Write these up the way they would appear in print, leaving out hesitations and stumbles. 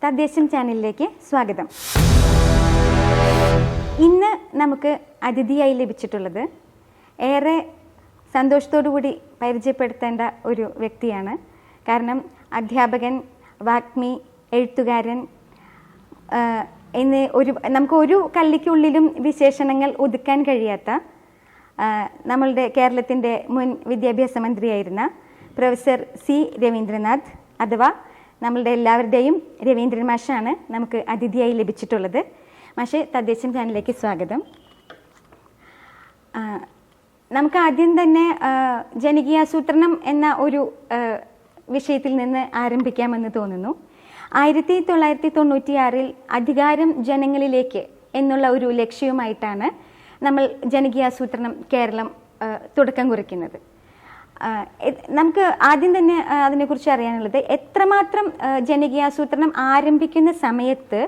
തദ്ദേശം ചാനലിലേക്ക് സ്വാഗതം. ഇന്ന് നമുക്ക് അതിഥിയായി ലഭിച്ചിട്ടുള്ളത് ഏറെ സന്തോഷത്തോടുകൂടി പരിചയപ്പെടുത്തേണ്ട ഒരു വ്യക്തിയാണ്. കാരണം അധ്യാപകൻ, വാഗ്മി, എഴുത്തുകാരൻ എന്ന് നമുക്ക് ഒരു കള്ളിക്കുള്ളിലും വിശേഷണങ്ങൾ ഒതുക്കാൻ കഴിയാത്ത നമ്മളുടെ കേരളത്തിൻ്റെ മുൻ വിദ്യാഭ്യാസ മന്ത്രിയായിരുന്ന പ്രൊഫസർ സി രവീന്ദ്രനാഥ് അഥവാ നമ്മളുടെ എല്ലാവരുടെയും രവീന്ദ്രൻ മാഷാണ് നമുക്ക് അതിഥിയായി ലഭിച്ചിട്ടുള്ളത്. മാഷെ, തദ്ദേശം ചാനലിലേക്ക് സ്വാഗതം. നമുക്ക് ആദ്യം തന്നെ ജനകീയാസൂത്രണം എന്ന ഒരു വിഷയത്തിൽ നിന്ന് ആരംഭിക്കാമെന്ന് തോന്നുന്നു. 1996 അധികാരം ജനങ്ങളിലേക്ക് എന്നുള്ള ഒരു ലക്ഷ്യവുമായിട്ടാണ് നമ്മൾ ജനകീയാസൂത്രണം കേരളം തുടക്കം കുറിക്കുന്നത്. നമുക്ക് ആദ്യം തന്നെ അതിനെക്കുറിച്ച് അറിയാനുള്ളത്, എത്രമാത്രം ജനകീയാസൂത്രണം ആരംഭിക്കുന്ന സമയത്ത്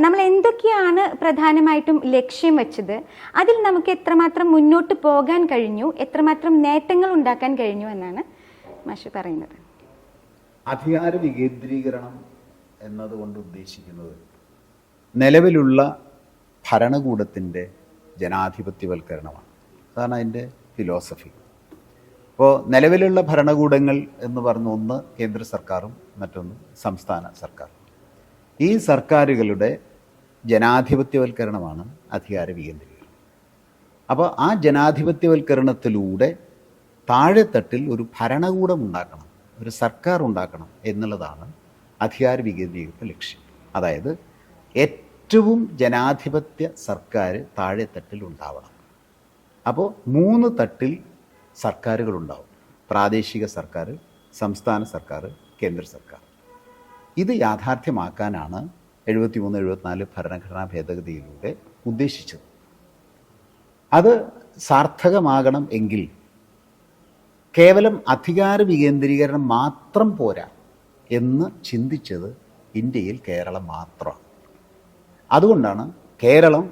നമ്മൾ എന്തൊക്കെയാണ് പ്രധാനമായിട്ടും ലക്ഷ്യം വെച്ചത്, അതിൽ നമുക്ക് എത്രമാത്രം മുന്നോട്ട് പോകാൻ കഴിഞ്ഞു, എത്രമാത്രം നേട്ടങ്ങൾ ഉണ്ടാക്കാൻ കഴിഞ്ഞു എന്നാണ് മാഷ് പറയുന്നത്. അധികാര വികേന്ദ്രീകരണം എന്നതുകൊണ്ട് ഉദ്ദേശിക്കുന്നത് നിലവിലുള്ള ഭരണകൂടത്തിൻ്റെ ജനാധിപത്യവൽക്കരണമാണ്. അതാണ് അതിൻ്റെ ഫിലോസഫി. ഇപ്പോൾ നിലവിലുള്ള ഭരണകൂടങ്ങൾ എന്ന് പറഞ്ഞ ഒന്ന് കേന്ദ്ര സർക്കാരും മറ്റൊന്ന് സംസ്ഥാന സർക്കാരും. ഈ സർക്കാരുകളുടെ ജനാധിപത്യവൽക്കരണമാണ് അധികാര വികേന്ദ്രീകരണം. അപ്പോൾ ആ ജനാധിപത്യവൽക്കരണത്തിലൂടെ താഴെത്തട്ടിൽ ഒരു ഭരണകൂടം ഉണ്ടാക്കണം, ഒരു സർക്കാർ ഉണ്ടാക്കണം എന്നുള്ളതാണ് അധികാര വികേന്ദ്രീകരണ ലക്ഷ്യം. അതായത് ഏറ്റവും ജനാധിപത്യ സർക്കാർ താഴെത്തട്ടിൽ ഉണ്ടാവണം. അപ്പോൾ 3 തട്ടിൽ സർക്കാരുകളുണ്ടാവും: പ്രാദേശിക സർക്കാർ, സംസ്ഥാന സർക്കാർ, കേന്ദ്ര സർക്കാർ. ഇത് യാഥാർത്ഥ്യമാക്കാനാണ് 73-74 ഭരണഘടനാ ഭേദഗതിയിലൂടെ ഉദ്ദേശിച്ചത്. അത് സാർത്ഥകമാകണം എങ്കിൽ കേവലം അധികാര വികേന്ദ്രീകരണം മാത്രം പോരാ എന്ന് ചിന്തിച്ചത് ഇന്ത്യയിൽ കേരളം മാത്രമാണ്. അതുകൊണ്ടാണ് കേരളം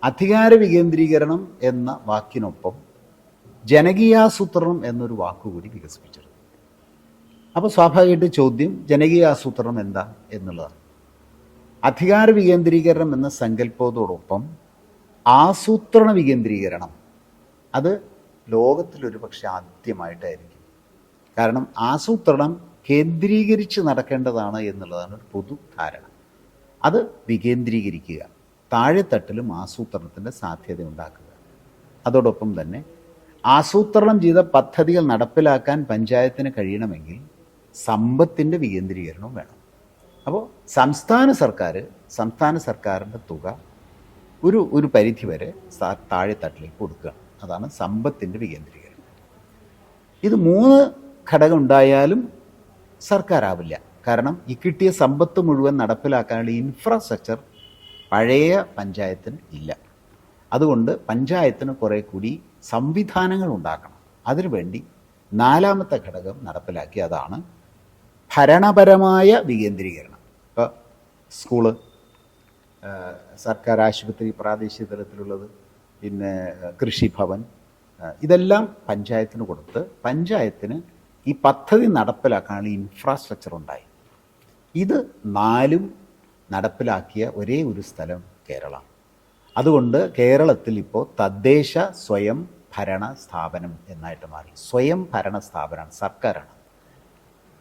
അധികാര വികേന്ദ്രീകരണം എന്ന വാക്കിനൊപ്പം ജനകീയാസൂത്രണം എന്നൊരു വാക്കുകൂടി വികസിപ്പിച്ചത്. അപ്പോൾ സ്വാഭാവികമായിട്ട് ചോദ്യം, ജനകീയാസൂത്രണം എന്താ എന്നുള്ളതാണ്. അധികാര വികേന്ദ്രീകരണം എന്ന സങ്കല്പത്തോടൊപ്പം ആസൂത്രണ വികേന്ദ്രീകരണം, അത് ലോകത്തിലൊരു പക്ഷെ ആദ്യമായിട്ടായിരിക്കും. കാരണം ആസൂത്രണം കേന്ദ്രീകരിച്ച് നടക്കേണ്ടതാണ് എന്നുള്ളതാണ് ഒരു പൊതുധാരണ. അത് വികേന്ദ്രീകരിക്കുക, താഴെത്തട്ടിലും ആസൂത്രണത്തിൻ്റെ സാധ്യത ഉണ്ടാക്കുക. അതോടൊപ്പം തന്നെ ആസൂത്രണം ചെയ്ത പദ്ധതികൾ നടപ്പിലാക്കാൻ പഞ്ചായത്തിന് കഴിയണമെങ്കിൽ സമ്പത്തിൻ്റെ വികേന്ദ്രീകരണവും വേണം. അപ്പോൾ സംസ്ഥാന സർക്കാരിൻ്റെ തുക ഒരു പരിധിവരെ താഴെത്തട്ടിലേക്ക് കൊടുക്കുകയാണ്. അതാണ് സമ്പത്തിൻ്റെ വികേന്ദ്രീകരണം. ഇത് 3 ഘടകം ഉണ്ടായാലും സർക്കാരാവില്ല. കാരണം ഈ കിട്ടിയ സമ്പത്ത് മുഴുവൻ നടപ്പിലാക്കാനുള്ള ഇൻഫ്രാസ്ട്രക്ചർ പഴയ പഞ്ചായത്തിന് ഇല്ല. അതുകൊണ്ട് പഞ്ചായത്തിന് കുറേ കൂടി സംവിധാനങ്ങൾ ഉണ്ടാക്കണം. അതിനുവേണ്ടി 4ാമത്തെ ഘടകം നടപ്പിലാക്കി. അതാണ് ഭരണപരമായ വികേന്ദ്രീകരണം. ഇപ്പോൾ സ്കൂള്, സർക്കാർ ആശുപത്രി പ്രാദേശിക തലത്തിലുള്ളത്, പിന്നെ കൃഷിഭവൻ, ഇതെല്ലാം പഞ്ചായത്തിന് കൊടുത്ത് പഞ്ചായത്തിന് ഈ പദ്ധതി നടപ്പിലാക്കാനുള്ള ഇൻഫ്രാസ്ട്രക്ചർ ഉണ്ടായി. ഇത് 4ഉം നടപ്പിലാക്കിയ ഒരേ ഒരു സ്ഥലം കേരളമാണ്. അതുകൊണ്ട് കേരളത്തിൽ ഇപ്പോൾ തദ്ദേശ സ്വയം ഭരണ സ്ഥാപനം എന്നായിട്ട് മാറി. സ്വയം ഭരണ സ്ഥാപനമാണ്, സർക്കാരാണ്.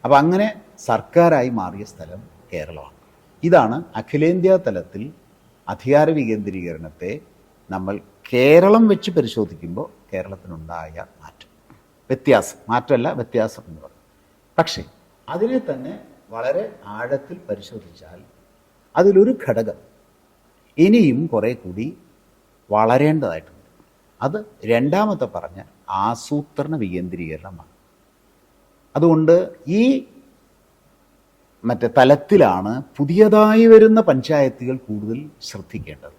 അപ്പോൾ അങ്ങനെ സർക്കാരായി മാറിയ സ്ഥലം കേരളമാണ്. ഇതാണ് അഖിലേന്ത്യാ തലത്തിൽ അധികാര വികേന്ദ്രീകരണത്തെ നമ്മൾ കേരളം വെച്ച് പരിശോധിക്കുമ്പോൾ കേരളത്തിനുണ്ടായ മാറ്റം, വ്യത്യാസം എന്ന് പറയും. പക്ഷേ അതിനെ തന്നെ വളരെ ആഴത്തിൽ പരിശോധിച്ചാൽ അതിലൊരു ഘടകം ഇനിയും കുറേ കൂടി വളരേണ്ടതായിട്ടുണ്ട്. അത് 2ാമത്തെ പറഞ്ഞ ആസൂത്രണ വികേന്ദ്രീകരണമാണ്. അതുകൊണ്ട് ഈ തലത്തിലാണ് പുതിയതായി വരുന്ന പഞ്ചായത്തുകൾ കൂടുതൽ ശ്രദ്ധിക്കേണ്ടത്.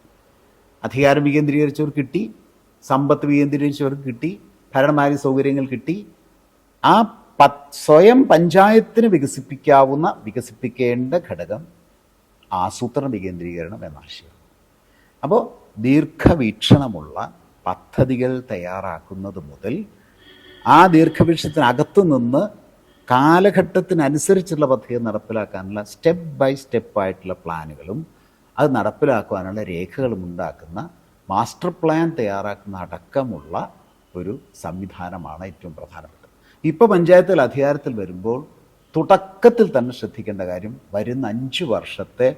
അധികാരം വികേന്ദ്രീകരിച്ചവർ കിട്ടി, സമ്പത്ത് വികേന്ദ്രീകരിച്ചവർക്ക് കിട്ടി, ഭരണപരമായ സൗകര്യങ്ങൾ കിട്ടി. ആ സ്വയം പഞ്ചായത്തിന് വികസിപ്പിക്കേണ്ട ഘടകം ആസൂത്രണ വികേന്ദ്രീകരണം എന്ന ആശയം. അപ്പോൾ ദീർഘവീക്ഷണമുള്ള പദ്ധതികൾ തയ്യാറാക്കുന്നത് മുതൽ ആ ദീർഘവീക്ഷണത്തിനകത്ത് നിന്ന് കാലഘട്ടത്തിനനുസരിച്ചുള്ള പദ്ധതി നടപ്പിലാക്കാനുള്ള സ്റ്റെപ്പ് ബൈ സ്റ്റെപ്പായിട്ടുള്ള പ്ലാനുകളും അത് നടപ്പിലാക്കുവാനുള്ള രേഖകളും ഉണ്ടാക്കുന്ന മാസ്റ്റർ പ്ലാൻ തയ്യാറാക്കുന്ന അടക്കമുള്ള ഒരു സംവിധാനമാണ് ഏറ്റവും പ്രധാനപ്പെട്ടത്. ഇപ്പോൾ പഞ്ചായത്തുകൾ അധികാരത്തിൽ വരുമ്പോൾ തുടക്കത്തിൽ തന്നെ ശ്രദ്ധിക്കേണ്ട കാര്യം വരുന്ന 5 വർഷത്തെ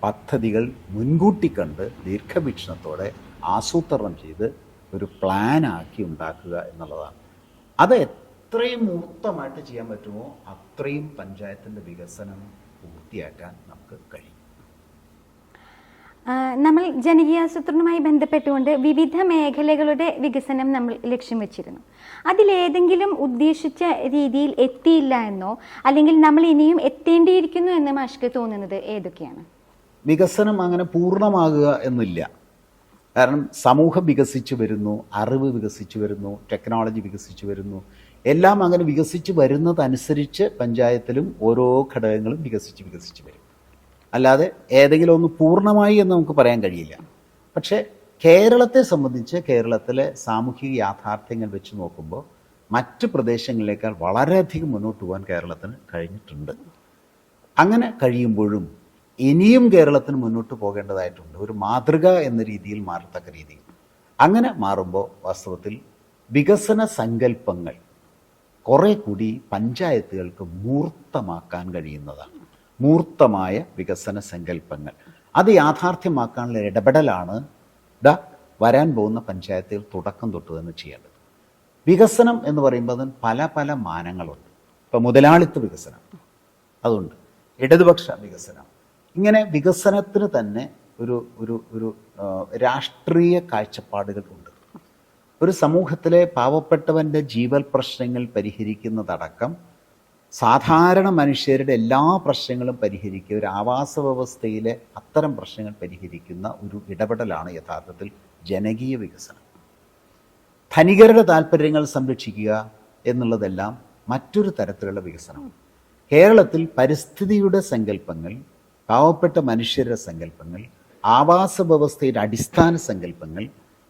പദ്ധതികൾ മുൻകൂട്ടി കണ്ട് ദീർഘവീക്ഷണത്തോടെ ആസൂത്രണം ചെയ്ത് ഒരു പ്ലാനാക്കി ഉണ്ടാക്കുക എന്നുള്ളതാണ്. അത് എത്രയും മൂർത്തമായിട്ട് ചെയ്യാൻ പറ്റുമോ അത്രയും പഞ്ചായത്തിൻ്റെ വികസനം പൂർത്തിയാക്കാൻ നമുക്ക് കഴിയും. നമ്മൾ ജനകീയാസൂത്രണവുമായി ബന്ധപ്പെട്ടുകൊണ്ട് വിവിധ മേഖലകളുടെ വികസനം നമ്മൾ ലക്ഷ്യം വെച്ചിരുന്നു. അതിലേതെങ്കിലും ഉദ്ദേശിച്ച രീതിയിൽ എത്തിയില്ല എന്നോ അല്ലെങ്കിൽ നമ്മൾ ഇനിയും എത്തേണ്ടിയിരിക്കുന്നു എന്ന് മാഷ്ക്ക് തോന്നുന്നത് ഏതൊക്കെയാണ്? വികസനം അങ്ങനെ പൂർണ്ണമാകുക എന്നില്ല. കാരണം സമൂഹം വികസിച്ചു വരുന്നു, അറിവ് വികസിച്ചു വരുന്നു, ടെക്നോളജി വികസിച്ചു വരുന്നു. എല്ലാം അങ്ങനെ വികസിച്ച് വരുന്നതനുസരിച്ച് പഞ്ചായത്തിലും ഓരോ ഘടകങ്ങളും വികസിച്ച് വരും. അല്ലാതെ ഏതെങ്കിലും ഒന്ന് പൂർണ്ണമായി എന്ന് നമുക്ക് പറയാൻ കഴിയില്ല. പക്ഷേ കേരളത്തെ സംബന്ധിച്ച് കേരളത്തിലെ സാമൂഹിക യാഥാർത്ഥ്യങ്ങൾ വെച്ച് നോക്കുമ്പോൾ മറ്റ് പ്രദേശങ്ങളിലേക്കാൾ വളരെയധികം മുന്നോട്ട് പോകാൻ കേരളത്തിന് കഴിഞ്ഞിട്ടുണ്ട്. അങ്ങനെ കഴിയുമ്പോഴും ഇനിയും കേരളത്തിന് മുന്നോട്ട് പോകേണ്ടതായിട്ടുണ്ട്, ഒരു മാതൃക എന്ന രീതിയിൽ മാറത്തക്ക രീതിയിൽ. അങ്ങനെ മാറുമ്പോൾ വാസ്തവത്തിൽ വികസന സങ്കല്പങ്ങൾ കുറെ കൂടി പഞ്ചായത്തുകൾക്ക് മൂർത്തമാക്കാൻ കഴിയുന്നതാണ്. മൂർത്തമായ വികസന സങ്കല്പങ്ങൾ അത് യാഥാർത്ഥ്യമാക്കാനുള്ള ഇടപെടലാണ് വരാൻ പോകുന്ന പഞ്ചായത്തുകൾ തുടക്കം തൊട്ട് തന്നെ ചെയ്യേണ്ടത്. വികസനം എന്ന് പറയുമ്പോൾ അതിന് പല പല മാനങ്ങളുണ്ട്. ഇപ്പം മുതലാളിത്ത വികസനം അതുണ്ട്, ഇടതുപക്ഷ വികസനം. ഇങ്ങനെ വികസനത്തിന് തന്നെ ഒരു ഒരു ഒരു രാഷ്ട്രീയ കാഴ്ചപ്പാടുകൾ ഉണ്ട്. ഒരു സമൂഹത്തിലെ പാവപ്പെട്ടവൻ്റെ ജീവൽ പ്രശ്നങ്ങൾ പരിഹരിക്കുന്നതടക്കം സാധാരണ മനുഷ്യരുടെ എല്ലാ പ്രശ്നങ്ങളും പരിഹരിക്കുക, ഒരു ആവാസ വ്യവസ്ഥയിലെ അത്തരം പ്രശ്നങ്ങൾ പരിഹരിക്കുന്ന ഒരു ഇടപെടലാണ് യഥാർത്ഥത്തിൽ ജനകീയ വികസനം. ധനികരുടെ താല്പര്യങ്ങൾ സംരക്ഷിക്കുക എന്നുള്ളതെല്ലാം മറ്റൊരു തരത്തിലുള്ള വികസനം. കേരളത്തിൽ പരിസ്ഥിതിയുടെ സങ്കല്പങ്ങൾ, പാവപ്പെട്ട മനുഷ്യരുടെ സങ്കല്പങ്ങൾ, ആവാസ വ്യവസ്ഥയുടെ അടിസ്ഥാന സങ്കല്പങ്ങൾ,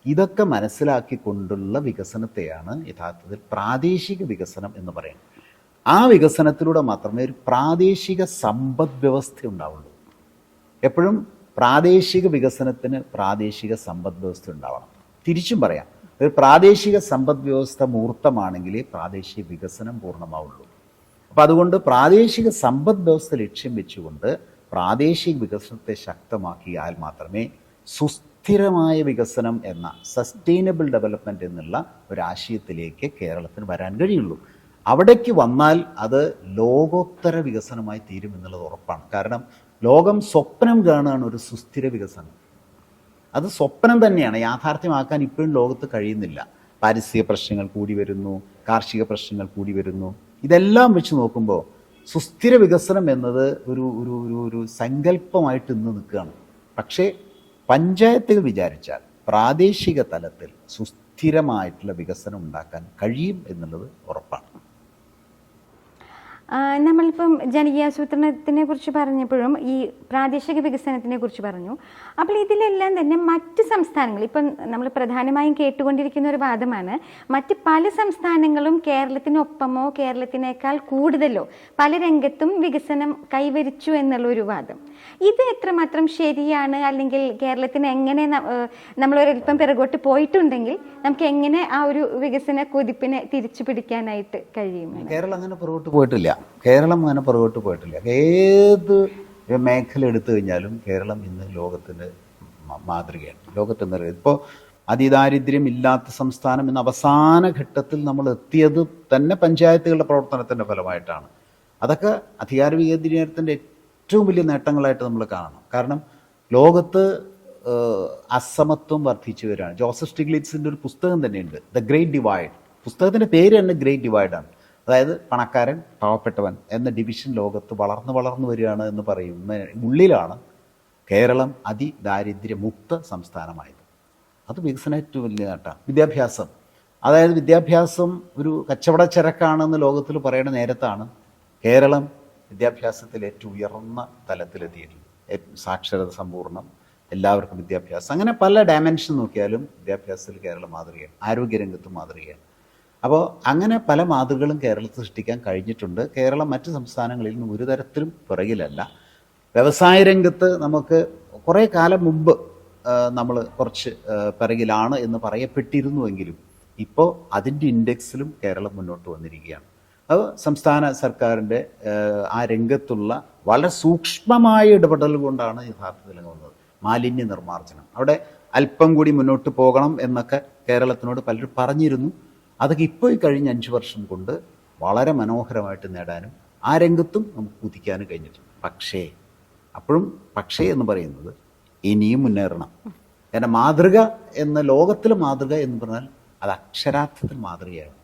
ഇതൊക്കെ മനസ്സിലാക്കിക്കൊണ്ടുള്ള വികസനത്തെയാണ് യഥാർത്ഥത്തിൽ പ്രാദേശിക വികസനം എന്ന് പറയുന്നത്. ആ വികസനത്തിലൂടെ മാത്രമേ ഒരു പ്രാദേശിക സമ്പദ് വ്യവസ്ഥ ഉണ്ടാവുള്ളൂ. എപ്പോഴും പ്രാദേശിക വികസനത്തിന് പ്രാദേശിക സമ്പദ് വ്യവസ്ഥ ഉണ്ടാവണം. തിരിച്ചും പറയാം, ഒരു പ്രാദേശിക സമ്പദ് വ്യവസ്ഥ മൂർത്തമാണെങ്കിലേ പ്രാദേശിക വികസനം പൂർണ്ണമാവുള്ളൂ. അപ്പം അതുകൊണ്ട് പ്രാദേശിക സമ്പദ് വ്യവസ്ഥ ലക്ഷ്യം വെച്ചുകൊണ്ട് പ്രാദേശിക വികസനത്തെ ശക്തമാക്കിയാൽ മാത്രമേ സുസ്ഥിരമായ വികസനം എന്ന സസ്റ്റൈനബിൾ ഡെവലപ്മെൻറ്റ് എന്നുള്ള ഒരാശയത്തിലേക്ക് കേരളത്തിന് വരാൻ കഴിയുള്ളൂ. അവിടേക്ക് വന്നാൽ അത് ലോകോത്തര വികസനമായി തീരുമെന്നുള്ളത് ഉറപ്പാണ്. കാരണം ലോകം സ്വപ്നം കാണുകയാണ് ഒരു സുസ്ഥിര വികസനം. അത് സ്വപ്നം തന്നെയാണ്, യാഥാർത്ഥ്യമാക്കാൻ ഇപ്പോഴും ലോകത്ത് കഴിയുന്നില്ല. പാരിസ്ഥിതിക പ്രശ്നങ്ങൾ കൂടി വരുന്നു, കാർഷിക പ്രശ്നങ്ങൾ കൂടി വരുന്നു. ഇതെല്ലാം വെച്ച് നോക്കുമ്പോൾ സുസ്ഥിര വികസനം എന്നത് ഒരു ഒരു ഒരു ഒരു സങ്കല്പമായിട്ട് ഇന്ന് നിൽക്കുകയാണ്. പക്ഷേ പഞ്ചായത്തുകൾ വിചാരിച്ചാൽ പ്രാദേശിക തലത്തിൽ സുസ്ഥിരമായിട്ടുള്ള വികസനം ഉണ്ടാക്കാൻ കഴിയും എന്നുള്ളത് ഉറപ്പാണ്. നമ്മളിപ്പം ജനകീയാസൂത്രണത്തിനെ കുറിച്ച് പറഞ്ഞപ്പോഴും ഈ പ്രാദേശിക വികസനത്തിനെ കുറിച്ച് പറഞ്ഞു. അപ്പോൾ ഇതിലെല്ലാം തന്നെ മറ്റ് സംസ്ഥാനങ്ങൾ, ഇപ്പം നമ്മൾ പ്രധാനമായും കേട്ടുകൊണ്ടിരിക്കുന്ന ഒരു വാദമാണ്, മറ്റ് പല സംസ്ഥാനങ്ങളും കേരളത്തിനൊപ്പമോ കേരളത്തിനേക്കാൾ കൂടുതലോ പല രംഗത്തും വികസനം കൈവരിച്ചു എന്നുള്ളൊരു വാദം. ഇത് എത്രമാത്രം ശരിയാണ്? അല്ലെങ്കിൽ കേരളത്തിന് എങ്ങനെ നമ്മളൊരൽപ്പം പിറകോട്ട് പോയിട്ടുണ്ടെങ്കിൽ നമുക്ക് എങ്ങനെ ആ ഒരു വികസന കുതിപ്പിനെ തിരിച്ചു പിടിക്കാനായിട്ട് കഴിയും? കേരളം അങ്ങനെ പുറകോട്ട് പോയിട്ടില്ല. ഏത് മേഖല എടുത്തു കഴിഞ്ഞാലും കേരളം ഇന്ന് ലോകത്തിൻ്റെ മാതൃകയാണ്. ലോകത്തെന്ന് പറയുന്നത് ഇപ്പോൾ അതിദാരിദ്ര്യം ഇല്ലാത്ത സംസ്ഥാനം എന്ന അവസാന ഘട്ടത്തിൽ നമ്മൾ എത്തിയത് തന്നെ പഞ്ചായത്തുകളുടെ പ്രവർത്തനത്തിൻ്റെ ഫലമായിട്ടാണ്. അതൊക്കെ അധികാര വികേന്ദ്രീകരണത്തിൻ്റെ ഏറ്റവും വലിയ നേട്ടങ്ങളായിട്ട് നമ്മൾ കാണണം. കാരണം ലോകത്ത് അസമത്വം വർദ്ധിച്ചു വരികയാണ്. ജോസഫ് സ്റ്റിഗ്ലിറ്റ്സിൻ്റെ ഒരു പുസ്തകം തന്നെയുണ്ട്, ദ ഗ്രേറ്റ് ഡിവൈഡ്. പുസ്തകത്തിൻ്റെ പേര് തന്നെ ഗ്രേറ്റ് ഡിവൈഡാണ്. അതായത് പണക്കാരൻ പാവപ്പെട്ടവൻ എന്ന ഡിവിഷൻ ലോകത്ത് വളർന്നു വരികയാണ് എന്ന് പറയുന്ന ഉള്ളിലാണ് കേരളം അതിദാരിദ്ര്യമുക്ത സംസ്ഥാനമായത്. അത് വികസനം ഏറ്റവും വലിയ നേട്ടമാണ്. വിദ്യാഭ്യാസം, അതായത് വിദ്യാഭ്യാസം ഒരു കച്ചവടച്ചരക്കാണെന്ന് ലോകത്തിൽ പറയുന്ന നേരത്താണ് കേരളം വിദ്യാഭ്യാസത്തിൽ ഏറ്റവും ഉയർന്ന തലത്തിലെത്തിയിട്ടുള്ളത്. സാക്ഷരത സമ്പൂർണ്ണം, എല്ലാവർക്കും വിദ്യാഭ്യാസം, അങ്ങനെ പല ഡയമെൻഷൻ നോക്കിയാലും വിദ്യാഭ്യാസത്തിൽ കേരളം മാതൃകയാണ്. ആരോഗ്യരംഗത്തും മാതൃകയാണ്. അപ്പോൾ അങ്ങനെ പല മാതൃകകളും കേരളത്തിൽ സൃഷ്ടിക്കാൻ കഴിഞ്ഞിട്ടുണ്ട്. കേരളം മറ്റ് സംസ്ഥാനങ്ങളിൽ നിന്നും ഒരു തരത്തിലും പിറകിലല്ല. വ്യവസായ രംഗത്ത് നമുക്ക് കുറേ കാലം മുമ്പ് നമ്മൾ കുറച്ച് പിറകിലാണ് എന്ന് പറയപ്പെട്ടിരുന്നുവെങ്കിലും ഇപ്പോൾ അതിൻ്റെ ഇൻഡെക്സിലും കേരളം മുന്നോട്ട് വന്നിരിക്കുകയാണ്. അത് സംസ്ഥാന സർക്കാരിൻ്റെ ആ രംഗത്തുള്ള വളരെ സൂക്ഷ്മമായ ഇടപെടൽ കൊണ്ടാണ് യഥാർത്ഥത്തിൽ വന്നത്. മാലിന്യ നിർമ്മാർജ്ജനം അവിടെ അല്പം കൂടി മുന്നോട്ട് പോകണം എന്നൊക്കെ കേരളത്തിനോട് പലരും പറഞ്ഞിരുന്നു. അതൊക്കെ ഇപ്പോൾ ഈ കഴിഞ്ഞ 5 വർഷം കൊണ്ട് വളരെ മനോഹരമായിട്ട് നേടാനും ആ രംഗത്തും നമുക്ക് കുതിക്കാനും കഴിഞ്ഞിട്ടുണ്ട്. പക്ഷേ എന്ന് പറയുന്നത് ഇനിയും മുന്നേറണം. കാരണം മാതൃക എന്ന ലോകത്തിലെ മാതൃക എന്ന് പറഞ്ഞാൽ അത് അക്ഷരാർത്ഥത്തിൽ മാതൃകയാണ്.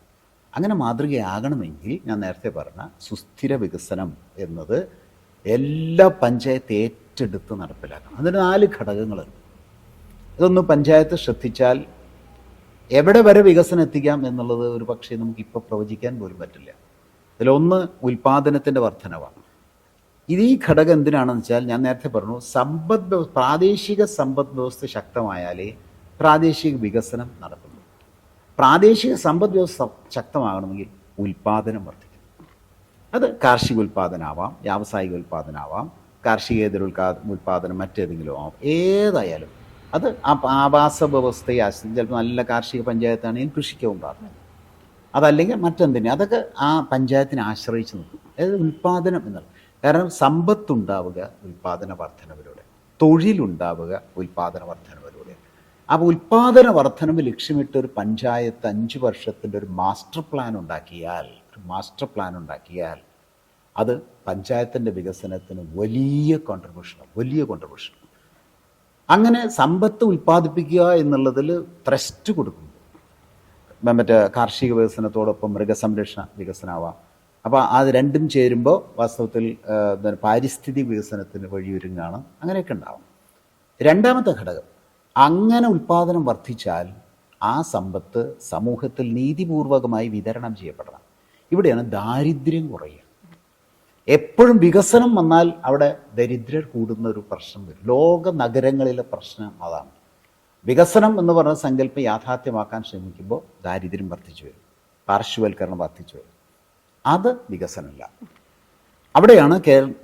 അങ്ങനെ മാതൃകയാകണമെങ്കിൽ ഞാൻ നേരത്തെ പറഞ്ഞ സുസ്ഥിര വികസനം എന്നത് എല്ലാ പഞ്ചായത്ത് ഏറ്റെടുത്ത് നടപ്പിലാക്കണം. അതിന് 4 ഘടകങ്ങളുണ്ട്. ഇതൊന്ന് പഞ്ചായത്ത് ശ്രദ്ധിച്ചാൽ എവിടെ വരെ വികസനം എത്തിക്കാം എന്നുള്ളത് ഒരു പക്ഷേ നമുക്കിപ്പോൾ പ്രവചിക്കാൻ പോലും പറ്റില്ല. ഇതിലൊന്ന് ഉൽപ്പാദനത്തിൻ്റെ വർധനവാണ്. ഈ ഘടകം എന്തിനാണെന്ന് വെച്ചാൽ ഞാൻ നേരത്തെ പറഞ്ഞു, പ്രാദേശിക സമ്പദ് വ്യവസ്ഥ ശക്തമായാലേ പ്രാദേശിക വികസനം നടക്കുന്നു. പ്രാദേശിക സമ്പദ് വ്യവസ്ഥ ശക്തമാകണമെങ്കിൽ ഉൽപ്പാദനം വർദ്ധിക്കണം. അത് കാർഷിക ഉൽപ്പാദനമാവാം, വ്യാവസായിക ഉൽപ്പാദനമാവാം, കാർഷികേതര ഉൽപ്പാദനം മറ്റേതെങ്കിലും ആവാം. ഏതായാലും അത് ആവാസ വ്യവസ്ഥയെ ആശ്രയിച്ച് ചിലപ്പോൾ നല്ല കാർഷിക പഞ്ചായത്താണെങ്കിൽ കൃഷിക്കാവും പ്രാധാന്യം, അതല്ലെങ്കിൽ മറ്റെന്തിനും, അതൊക്കെ ആ പഞ്ചായത്തിനെ ആശ്രയിച്ച് നിൽക്കും. അതായത് ഉൽപ്പാദനം എന്നുള്ളത്. കാരണം സമ്പത്തുണ്ടാവുക ഉൽപ്പാദന വർധനവിലൂടെ, തൊഴിലുണ്ടാവുക ഉൽപ്പാദന വർധനവിലൂടെ. അപ്പോൾ ഉൽപ്പാദന വർധനവ് ലക്ഷ്യമിട്ട് ഒരു പഞ്ചായത്ത് 5 വർഷത്തിൻ്റെ ഒരു മാസ്റ്റർ പ്ലാൻ ഉണ്ടാക്കിയാൽ അത് പഞ്ചായത്തിൻ്റെ വികസനത്തിന് വലിയ കോൺട്രിബ്യൂഷൻ. അങ്ങനെ സമ്പത്ത് ഉൽപ്പാദിപ്പിക്കുക എന്നുള്ളതിൽ ത്രസ്റ്റ് കൊടുക്കുന്നു. മറ്റേ കാർഷിക വികസനത്തോടൊപ്പം മൃഗസംരക്ഷണ വികസനമാവാം. അപ്പോൾ അത് രണ്ടും ചേരുമ്പോൾ വാസ്തവത്തിൽ പാരിസ്ഥിതിക വികസനത്തിന് വഴിയൊരുങ്ങാണ്. അങ്ങനെയൊക്കെ ഉണ്ടാവും. രണ്ടാമത്തെ ഘടകം, അങ്ങനെ ഉൽപ്പാദനം വർദ്ധിച്ചാൽ ആ സമ്പത്ത് സമൂഹത്തിൽ നീതിപൂർവകമായി വിതരണം ചെയ്യപ്പെടണം. ഇവിടെയാണ് ദാരിദ്ര്യം കുറയുക. എപ്പോഴും വികസനം വന്നാൽ അവിടെ ദരിദ്രർ കൂടുന്ന ഒരു പ്രശ്നം വരും. ലോക നഗരങ്ങളിലെ പ്രശ്നം അതാണ്. വികസനം എന്ന് പറഞ്ഞ സങ്കല്പം യാഥാർത്ഥ്യമാക്കാൻ ശ്രമിക്കുമ്പോൾ ദാരിദ്ര്യം വർദ്ധിച്ചു വരും, പാർശ്വവൽക്കരണം വർദ്ധിച്ചു വരും. അത് വികസനമല്ല. അവിടെയാണ്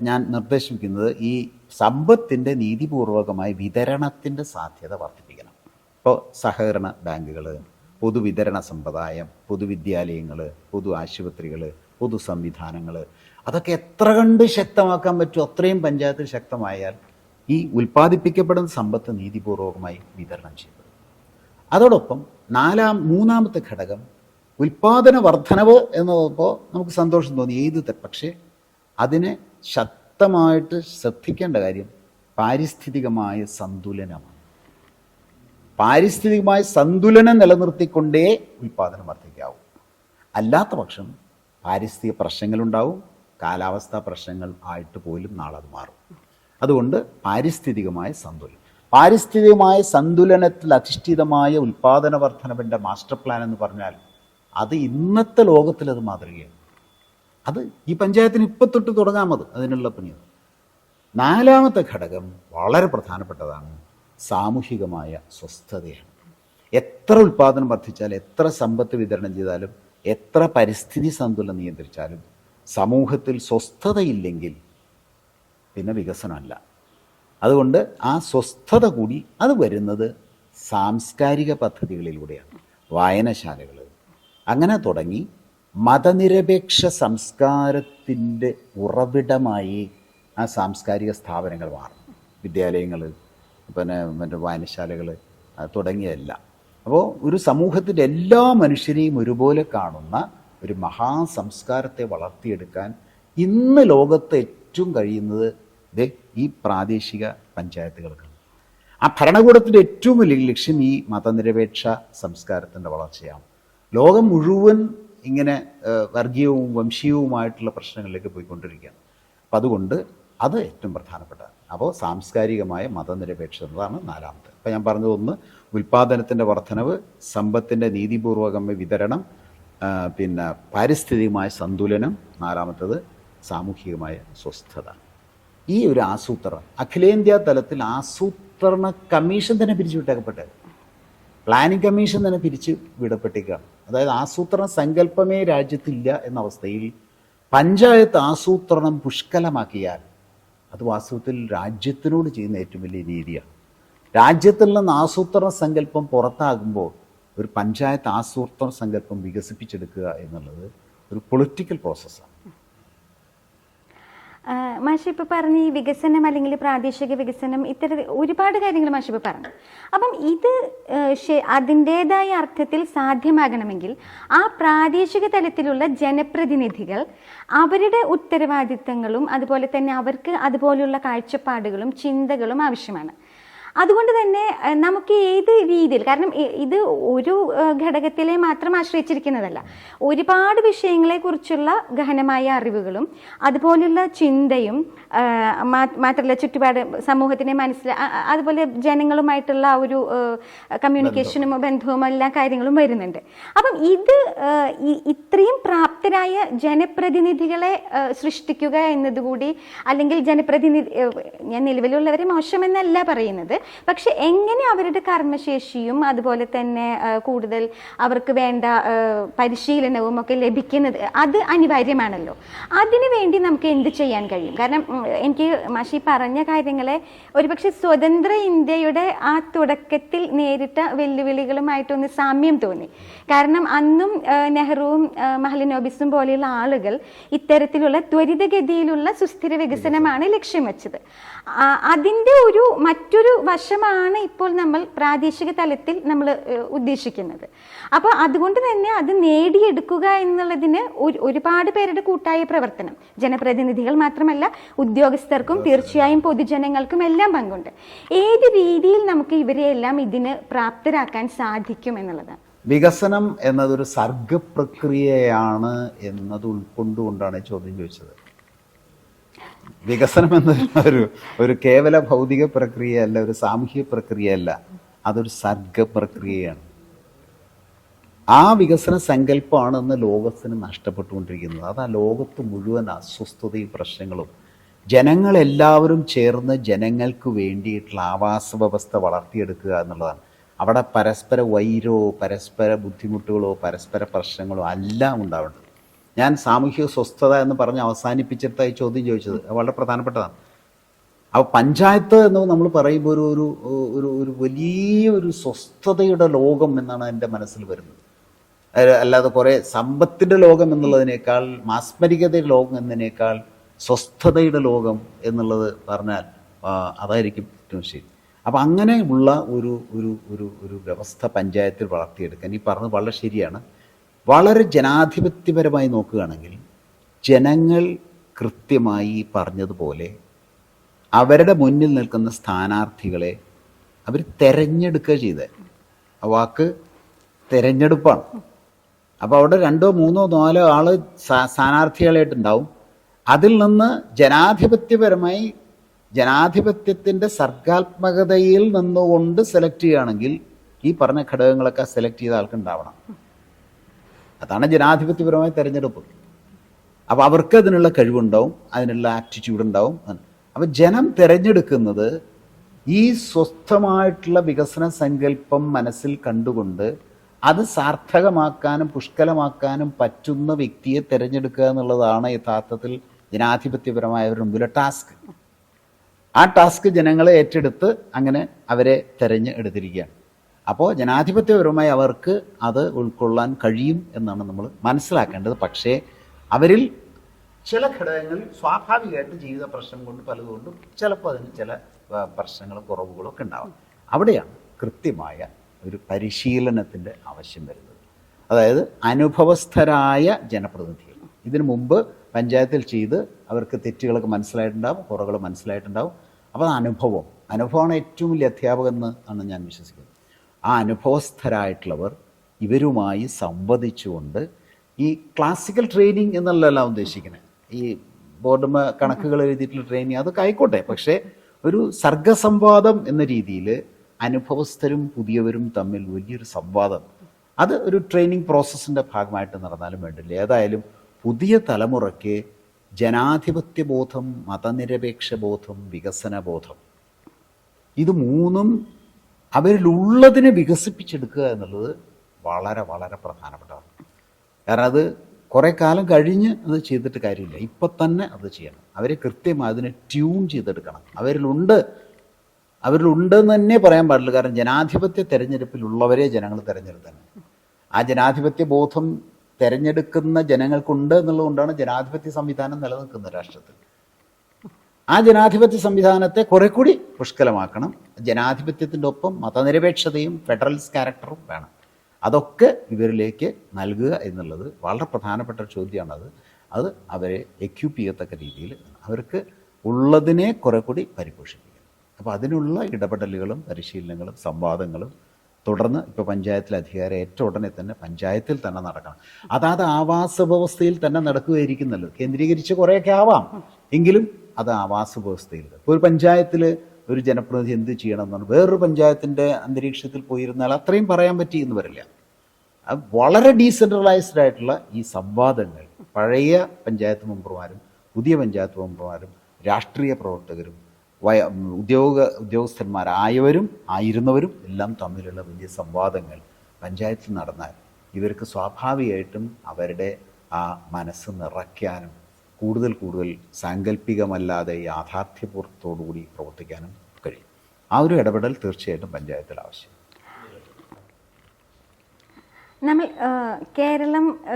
ഞാൻ നിർദ്ദേശിക്കുന്നത് ഈ സമ്പത്തിൻ്റെ നീതിപൂർവകമായ വിതരണത്തിൻ്റെ സാധ്യത വർദ്ധിപ്പിക്കണം. ഇപ്പോൾ സഹകരണ ബാങ്കുകൾ, പൊതുവിതരണ സമ്പ്രദായം, പൊതുവിദ്യാലയങ്ങൾ, പൊതു ആശുപത്രികൾ, പൊതു സംവിധാനങ്ങൾ, അതൊക്കെ എത്ര കണ്ട് ശക്തമാക്കാൻ പറ്റുമോ അത്രയും പഞ്ചായത്തിൽ ശക്തമായാൽ ഈ ഉൽപ്പാദിപ്പിക്കപ്പെടുന്ന സമ്പത്ത് നീതിപൂർവകമായി വിതരണം ചെയ്യപ്പെടും. അതോടൊപ്പം മൂന്നാമത്തെ ഘടകം ഉൽപ്പാദന വർധനവ് എന്നപ്പോൾ നമുക്ക് സന്തോഷം തോന്നി പക്ഷേ അതിനെ ശക്തമായിട്ട് ശ്രദ്ധിക്കേണ്ട കാര്യം പാരിസ്ഥിതികമായ സന്തുലനമാണ്. പാരിസ്ഥിതികമായ സന്തുലനം നിലനിർത്തിക്കൊണ്ടേ ഉൽപ്പാദനം വർദ്ധിക്കാവൂ. അല്ലാത്ത പക്ഷം പാരിസ്ഥിതിക പ്രശ്നങ്ങളുണ്ടാവും, കാലാവസ്ഥാ പ്രശ്നങ്ങൾ ആയിട്ട് പോലും നാളെ അത് മാറും. അതുകൊണ്ട് പാരിസ്ഥിതികമായ സന്തുലനത്തിൽ അധിഷ്ഠിതമായ ഉൽപ്പാദന വർധനവിൻ്റെ മാസ്റ്റർ പ്ലാൻ എന്ന് പറഞ്ഞാൽ അത് ഇന്നത്തെ ലോകത്തിലത് മാതൃകയാണ്. അത് ഈ പഞ്ചായത്തിന് ഇപ്പം തൊട്ട് തുടങ്ങാമത് അതിനുള്ള പണിയാണ്. നാലാമത്തെ ഘടകം വളരെ പ്രധാനപ്പെട്ടതാണ്, സാമൂഹികമായ സ്വസ്ഥതയാണ്. എത്ര ഉൽപ്പാദനം വർദ്ധിച്ചാലും, എത്ര സമ്പത്ത് വിതരണം ചെയ്താലും, എത്ര പരിസ്ഥിതി സന്തുലനം നിയന്ത്രിച്ചാലും സമൂഹത്തിൽ സ്വസ്ഥതയില്ലെങ്കിൽ പിന്നെ വികസനമല്ല. അതുകൊണ്ട് ആ സ്വസ്ഥത കൂടി അത് വരുന്നത് സാംസ്കാരിക പദ്ധതികളിലൂടെയാണ്. വായനശാലകൾ അങ്ങനെ തുടങ്ങി മതനിരപേക്ഷ സംസ്കാരത്തിൻ്റെ ഉറവിടമായി ആ സാംസ്കാരിക സ്ഥാപനങ്ങൾ മാറും. വിദ്യാലയങ്ങൾ, മറ്റേ വായനശാലകൾ തുടങ്ങിയതെല്ലാം. അപ്പോൾ ഒരു സമൂഹത്തിൻ്റെ എല്ലാ മനുഷ്യരെയും ഒരുപോലെ കാണുന്ന ഒരു മഹാസംസ്കാരത്തെ വളർത്തിയെടുക്കാൻ ഇന്ന് ലോകത്ത് ഏറ്റവും കഴിയുന്നത് ഈ പ്രാദേശിക പഞ്ചായത്തുകൾക്കാണ്. ആ ഭരണകൂടത്തിൻ്റെ ഏറ്റവും വലിയ ലക്ഷ്യം ഈ മതനിരപേക്ഷ സംസ്കാരത്തിൻ്റെ വളർച്ചയാണ്. ലോകം മുഴുവൻ ഇങ്ങനെ വർഗീയവും വംശീയവുമായിട്ടുള്ള പ്രശ്നങ്ങളിലേക്ക് പോയിക്കൊണ്ടിരിക്കുകയാണ്. അപ്പം അതുകൊണ്ട് അത് ഏറ്റവും പ്രധാനപ്പെട്ടതാണ്. അപ്പോൾ സാംസ്കാരികമായ മതനിരപേക്ഷത എന്നതാണ് നാലാമത്തെ. അപ്പം ഞാൻ പറഞ്ഞത്, ഒന്ന് ഉൽപ്പാദനത്തിൻ്റെ വർധനവ്, സമ്പത്തിൻ്റെ നീതിപൂർവകമായ വിതരണം, പിന്നെ പാരിസ്ഥിതികമായ സന്തുലനം, നാലാമത്തത് സാമൂഹികമായ സ്വസ്ഥത. ഈ ഒരു ആസൂത്രണം അഖിലേന്ത്യാ തലത്തിൽ ആസൂത്രണ കമ്മീഷൻ തന്നെ പിരിച്ചുവിട്ടേക്കപ്പെട്ടത്, പ്ലാനിംഗ് കമ്മീഷൻ തന്നെ പിരിച്ചു വിടപ്പെട്ടിരിക്കുകയാണ്. അതായത് ആസൂത്രണ സങ്കല്പമേ രാജ്യത്തില്ല എന്ന അവസ്ഥയിൽ പഞ്ചായത്ത് ആസൂത്രണം പുഷ്കലമാക്കിയാൽ അത് വാസ്തവത്തിൽ രാജ്യത്തിനോട് ചെയ്യുന്ന ഏറ്റവും വലിയ നീതിയാണ്. രാജ്യത്തിൽ നിന്ന് ആസൂത്രണ സങ്കല്പം പുറത്താകുമ്പോൾ ഒരു പഞ്ചായത്ത് ആസൂത്രണ സങ്കല്പം വികസിപ്പിച്ചെടുക്കുക എന്നുള്ളത് ഒരു പൊളിറ്റിക്കൽ പ്രോസസ്സാണ്. മാഷ് ഇപ്പോൾ പറഞ്ഞ ഈ വികസനം അല്ലെങ്കിൽ പ്രാദേശിക വികസനം ഇത്തരത്തിൽ ഒരുപാട് കാര്യങ്ങൾ മാഷ് ഇപ്പോൾ പറഞ്ഞു. അപ്പം ഇത് അതിൻ്റേതായ അർത്ഥത്തിൽ സാധ്യമാകണമെങ്കിൽ ആ പ്രാദേശിക തലത്തിലുള്ള ജനപ്രതിനിധികൾ അവരുടെ ഉത്തരവാദിത്തങ്ങളും അതുപോലെ തന്നെ അവർക്ക് അതുപോലുള്ള കാഴ്ചപ്പാടുകളും ചിന്തകളും ആവശ്യമാണ്. അതുകൊണ്ട് തന്നെ നമുക്ക് ഏത് രീതിയിൽ, കാരണം ഇത് ഒരു ഘടകത്തിലെ മാത്രം ആശ്രയിച്ചിരിക്കുന്നതല്ല, ഒരുപാട് വിഷയങ്ങളെക്കുറിച്ചുള്ള ഗഹനമായ അറിവുകളും അതുപോലുള്ള ചിന്തയും മാത്രമല്ല ചുറ്റുപാട് സമൂഹത്തിനെ അതുപോലെ ജനങ്ങളുമായിട്ടുള്ള ഒരു കമ്മ്യൂണിക്കേഷനും ബന്ധവും എല്ലാ കാര്യങ്ങളും വരുന്നുണ്ട്. അപ്പം ഇത് ഇത്രയും പ്രാപ്തരായ ജനപ്രതിനിധികളെ സൃഷ്ടിക്കുക എന്നതുകൂടി, അല്ലെങ്കിൽ ഞാൻ നിലവിലുള്ളവരെ മോശമെന്നല്ല പറയുന്നത്, പക്ഷെ എങ്ങനെ അവരുടെ കർമ്മശേഷിയും അതുപോലെ തന്നെ കൂടുതൽ അവർക്ക് വേണ്ട പരിശീലനവും ഒക്കെ ലഭിക്കുന്നത് അത് അനിവാര്യമാണല്ലോ. അതിനുവേണ്ടി നമുക്ക് എന്ത് ചെയ്യാൻ കഴിയും? കാരണം എനിക്ക് മാഷി പറഞ്ഞ കാര്യങ്ങളെ ഒരുപക്ഷെ സ്വതന്ത്ര ഇന്ത്യയുടെ ആ തുടക്കത്തിൽ നേരിട്ട വെല്ലുവിളികളുമായിട്ടൊന്ന് സാമ്യം തോന്നി. കാരണം അന്നും നെഹ്റുവും മഹലനോബിസും പോലെയുള്ള ആളുകൾ ഇത്തരത്തിലുള്ള ത്വരിതഗതിയിലുള്ള സുസ്ഥിര വികസനമാണ് ലക്ഷ്യം വെച്ചത്. അതിൻ്റെ മറ്റൊരു വശമാണ് ഇപ്പോൾ നമ്മൾ പ്രാദേശിക തലത്തിൽ നമ്മൾ ഉദ്ദേശിക്കുന്നത്. അപ്പോൾ അതുകൊണ്ട് തന്നെ അത് നേടിയെടുക്കുക എന്നുള്ളതിന് ഒരുപാട് പേരുടെ കൂട്ടായ പ്രവർത്തനം, ജനപ്രതിനിധികൾ മാത്രമല്ല ഉദ്യോഗസ്ഥർക്കും തീർച്ചയായും പൊതുജനങ്ങൾക്കും എല്ലാം പങ്കുണ്ട്. ഏത് രീതിയിൽ നമുക്ക് ഇവരെയെല്ലാം ഇതിന് പ്രാപ്തരാക്കാൻ സാധിക്കും എന്നുള്ളതാണ്. വികസനം എന്നതൊരു സർഗപ്രക്രിയയാണ് എന്നത് ഉൾക്കൊണ്ടുകൊണ്ടാണ് ചോദ്യം ചോദിച്ചത്. വികസനം എന്നൊരു ഒരു കേവല ഭൗതിക പ്രക്രിയയല്ല, ഒരു സാമൂഹിക പ്രക്രിയയല്ല, അതൊരു സർഗപ്രക്രിയയാണ്. ആ വികസന സങ്കല്പമാണെന്ന് ലോകത്തിന് നഷ്ടപ്പെട്ടുകൊണ്ടിരിക്കുന്നത്. അത് ആ ലോകത്ത് മുഴുവൻ അസ്വസ്ഥതയും പ്രശ്നങ്ങളും. ജനങ്ങളെല്ലാവരും ചേർന്ന് ജനങ്ങൾക്ക് വേണ്ടിയിട്ടുള്ള ആവാസ വ്യവസ്ഥ വളർത്തിയെടുക്കുക എന്നുള്ളതാണ്. അവിടെ പരസ്പര വൈരോ പരസ്പര ബുദ്ധിമുട്ടുകളോ പരസ്പര പ്രശ്നങ്ങളോ എല്ലാം ഉണ്ടാവേണ്ടത്. ഞാൻ സാമൂഹിക സ്വസ്ഥത എന്ന് പറഞ്ഞ് അവസാനിപ്പിച്ചിട്ടായി ചോദ്യം ചോദിച്ചത് വളരെ പ്രധാനപ്പെട്ടതാണ്. അപ്പോൾ പഞ്ചായത്ത് എന്ന് നമ്മൾ പറയുമ്പോൾ ഒരു ഒരു ഒരു വലിയൊരു സ്വസ്ഥതയുടെ ലോകം എന്നാണ് എൻ്റെ മനസ്സിൽ വരുന്നത്. അല്ലാതെ കുറേ സമ്പത്തിൻ്റെ ലോകം എന്നുള്ളതിനേക്കാൾ, മാസ്മരികതയുടെ ലോകം എന്നതിനേക്കാൾ സ്വസ്ഥതയുടെ ലോകം എന്നുള്ളത് പറഞ്ഞാൽ അതായിരിക്കും ഏറ്റവും ശരി. അപ്പം അങ്ങനെയുള്ള ഒരു ഒരു ഒരു ഒരു വ്യവസ്ഥ പഞ്ചായത്തിൽ വളർത്തിയെടുക്കാൻ ഈ പറഞ്ഞത് വളരെ ശരിയാണ്. വളരെ ജനാധിപത്യപരമായി നോക്കുകയാണെങ്കിൽ ജനങ്ങൾ കൃത്യമായി പറഞ്ഞതുപോലെ അവരുടെ മുന്നിൽ നിൽക്കുന്ന സ്ഥാനാർത്ഥികളെ അവർ തിരഞ്ഞെടുക്കുക ചെയ്തത്. ആ വാക്ക് തിരഞ്ഞെടുപ്പാണ്. അപ്പോൾ അവിടെ 2, 3, 4 ആൾ സ്ഥാനാർത്ഥികളായിട്ടുണ്ടാവും. അതിൽ നിന്ന് ജനാധിപത്യപരമായി ജനാധിപത്യത്തിൻ്റെ സർഗാത്മകതയിൽ നിന്നുകൊണ്ട് സെലക്ട് ചെയ്യുകയാണെങ്കിൽ ഈ പറഞ്ഞ ഘടകങ്ങളൊക്കെ സെലക്ട് ചെയ്ത ആൾക്കുണ്ടാവണം. അതാണ് ജനാധിപത്യപരമായ തെരഞ്ഞെടുപ്പ്. അപ്പോൾ അവർക്ക് അതിനുള്ള കഴിവുണ്ടാവും, അതിനുള്ള ആപ്റ്റിറ്റ്യൂഡ് ഉണ്ടാവും. അപ്പോൾ ജനം തിരഞ്ഞെടുക്കുന്നത് ഈ സ്വസ്ഥമായിട്ടുള്ള വികസന സങ്കല്പം മനസ്സിൽ കണ്ടുകൊണ്ട് അത് സാർത്ഥകമാക്കാനും പുഷ്കലമാക്കാനും പറ്റുന്ന വ്യക്തിയെ തിരഞ്ഞെടുക്കുക എന്നുള്ളതാണ് യഥാർത്ഥത്തിൽ ജനാധിപത്യപരമായവരുടെ മുമ്പിലെ ടാസ്ക്. ആ ടാസ്ക് ജനങ്ങളെ ഏറ്റെടുത്ത് അങ്ങനെ അവരെ തിരഞ്ഞെടുത്തിരിക്കുകയാണ്. അപ്പോൾ ജനാധിപത്യപരമായി അവർക്ക് അത് ഉൾക്കൊള്ളാൻ കഴിയും എന്നാണ് നമ്മൾ മനസ്സിലാക്കേണ്ടത്. പക്ഷേ അവരിൽ ചില ഘടകങ്ങളിൽ സ്വാഭാവികമായിട്ട് ജീവിത പ്രശ്നം കൊണ്ട് പലതുകൊണ്ടും ചിലപ്പോൾ അതിന് ചില പ്രശ്നങ്ങളും കുറവുകളും ഒക്കെ ഉണ്ടാവും. അവിടെയാണ് കൃത്യമായ ഒരു പരിശീലനത്തിൻ്റെ ആവശ്യം വരുന്നത്. അതായത് അനുഭവസ്ഥരായ ജനപ്രതിനിധികൾ ഇതിനു മുമ്പ് പഞ്ചായത്തിൽ ചെയ്ത് അവർക്ക് തെറ്റുകളൊക്കെ മനസ്സിലായിട്ടുണ്ടാവും, കുറവുകൾ മനസ്സിലായിട്ടുണ്ടാവും. അപ്പോൾ അനുഭവമാണ് ഏറ്റവും വലിയ അധ്യാപകൻ എന്നാണ് ഞാൻ വിശ്വസിക്കുന്നത്. ആ അനുഭവസ്ഥരായിട്ടുള്ളവർ ഇവരുമായി സംവദിച്ചുകൊണ്ട് ഈ ക്ലാസിക്കൽ ട്രെയിനിങ് എന്നല്ല ഉദ്ദേശിക്കുന്നത്, ഈ ബോർഡുമ കണക്കുകൾ എഴുതിയിട്ടുള്ള ട്രെയിനിങ് അതൊക്കെ ആയിക്കോട്ടെ, പക്ഷേ ഒരു സർഗസംവാദം എന്ന രീതിയിൽ അനുഭവസ്ഥരും പുതിയവരും തമ്മിൽ വലിയൊരു സംവാദം, അത് ഒരു ട്രെയിനിങ് പ്രോസസ്സിൻ്റെ ഭാഗമായിട്ട് നടന്നാലും വേണ്ടില്ല. ഏതായാലും പുതിയ തലമുറയ്ക്ക് ജനാധിപത്യ ബോധം, മതനിരപേക്ഷ ബോധം, വികസന ബോധം, ഇത് മൂന്നും അവരിലുള്ളതിനെ വികസിപ്പിച്ചെടുക്കുക എന്നുള്ളത് വളരെ വളരെ പ്രധാനപ്പെട്ടതാണ്. കാരണം അത് കുറേ കാലം കഴിഞ്ഞ് അത് ചെയ്തിട്ട് കാര്യമില്ല, ഇപ്പം തന്നെ അത് ചെയ്യണം. അവരെ കൃത്യമായി അതിനെ ട്യൂൺ ചെയ്തെടുക്കണം. അവരിലുണ്ടെന്ന് തന്നെ പറയാൻ പാടില്ല. കാരണം ജനാധിപത്യ തെരഞ്ഞെടുപ്പിലുള്ളവരെ ജനങ്ങൾ തിരഞ്ഞെടുത്തന്നെ. ആ ജനാധിപത്യ ബോധം തിരഞ്ഞെടുക്കുന്ന ജനങ്ങൾക്കുണ്ട് എന്നുള്ളതുകൊണ്ടാണ് ജനാധിപത്യ സംവിധാനം നിലനിൽക്കുന്നത് രാഷ്ട്രത്തിൽ. ആ ജനാധിപത്യ സംവിധാനത്തെ കുറെ കൂടി പുഷ്കലമാക്കണം. ജനാധിപത്യത്തിൻ്റെ ഒപ്പം മതനിരപേക്ഷതയും ഫെഡറൽസ് ക്യാരക്ടറും വേണം. അതൊക്കെ ഇവരിലേക്ക് നൽകുക എന്നുള്ളത് വളരെ പ്രധാനപ്പെട്ട ഒരു ചോദ്യമാണത്. അത് അവരെ എക്യൂപ്പ് ചെയ്യത്തക്ക രീതിയിൽ അവർക്ക് ഉള്ളതിനെ കുറെ കൂടി പരിപോഷിപ്പിക്കണം. അപ്പോൾ അതിനുള്ള ഇടപെടലുകളും പരിശീലനങ്ങളും സംവാദങ്ങളും തുടർന്ന് ഇപ്പോൾ പഞ്ചായത്തിൽ അധികാരം ഏറ്റ ഉടനെ തന്നെ പഞ്ചായത്തിൽ തന്നെ നടക്കണം. അതാത് ആവാസ വ്യവസ്ഥയിൽ തന്നെ നടക്കുകയായിരിക്കുന്നല്ലോ. കേന്ദ്രീകരിച്ച് കുറേയൊക്കെ ആവാം, എങ്കിലും അത് ആവാസ വ്യവസ്ഥയിൽ. ഇപ്പോൾ ഒരു പഞ്ചായത്തിൽ ഒരു ജനപ്രതിനിധി എന്ത് ചെയ്യണം എന്നാണ് വേറൊരു പഞ്ചായത്തിൻ്റെ അന്തരീക്ഷത്തിൽ പോയിരുന്നാൽ അത്രയും പറയാൻ പറ്റി എന്ന് വരില്ല. അത് വളരെ ഡീസെൻട്രലൈസ്ഡ് ആയിട്ടുള്ള ഈ സംവാദങ്ങൾ പഴയ പഞ്ചായത്ത് മെമ്പർമാരും പുതിയ പഞ്ചായത്ത് മെമ്പർമാരും രാഷ്ട്രീയ പ്രവർത്തകരും ഉദ്യോഗസ്ഥന്മാരായവരും ആയിരുന്നവരും എല്ലാം തമ്മിലുള്ള വലിയ സംവാദങ്ങൾ പഞ്ചായത്തിൽ നടന്നാൽ ഇവർക്ക് സ്വാഭാവികമായിട്ടും അവരുടെ ആ മനസ്സ് നിറയ്ക്കാനും കൂടുതൽ സാങ്കല്പികമല്ലാതെ യാഥാർത്ഥ്യപൂർവത്തോടുകൂടി പ്രവർത്തിക്കാനും കഴിയും. ആ ഒരു ഇടപെടൽ തീർച്ചയായിട്ടും പഞ്ചായത്തിൽ ആവശ്യം. നമ്മൾ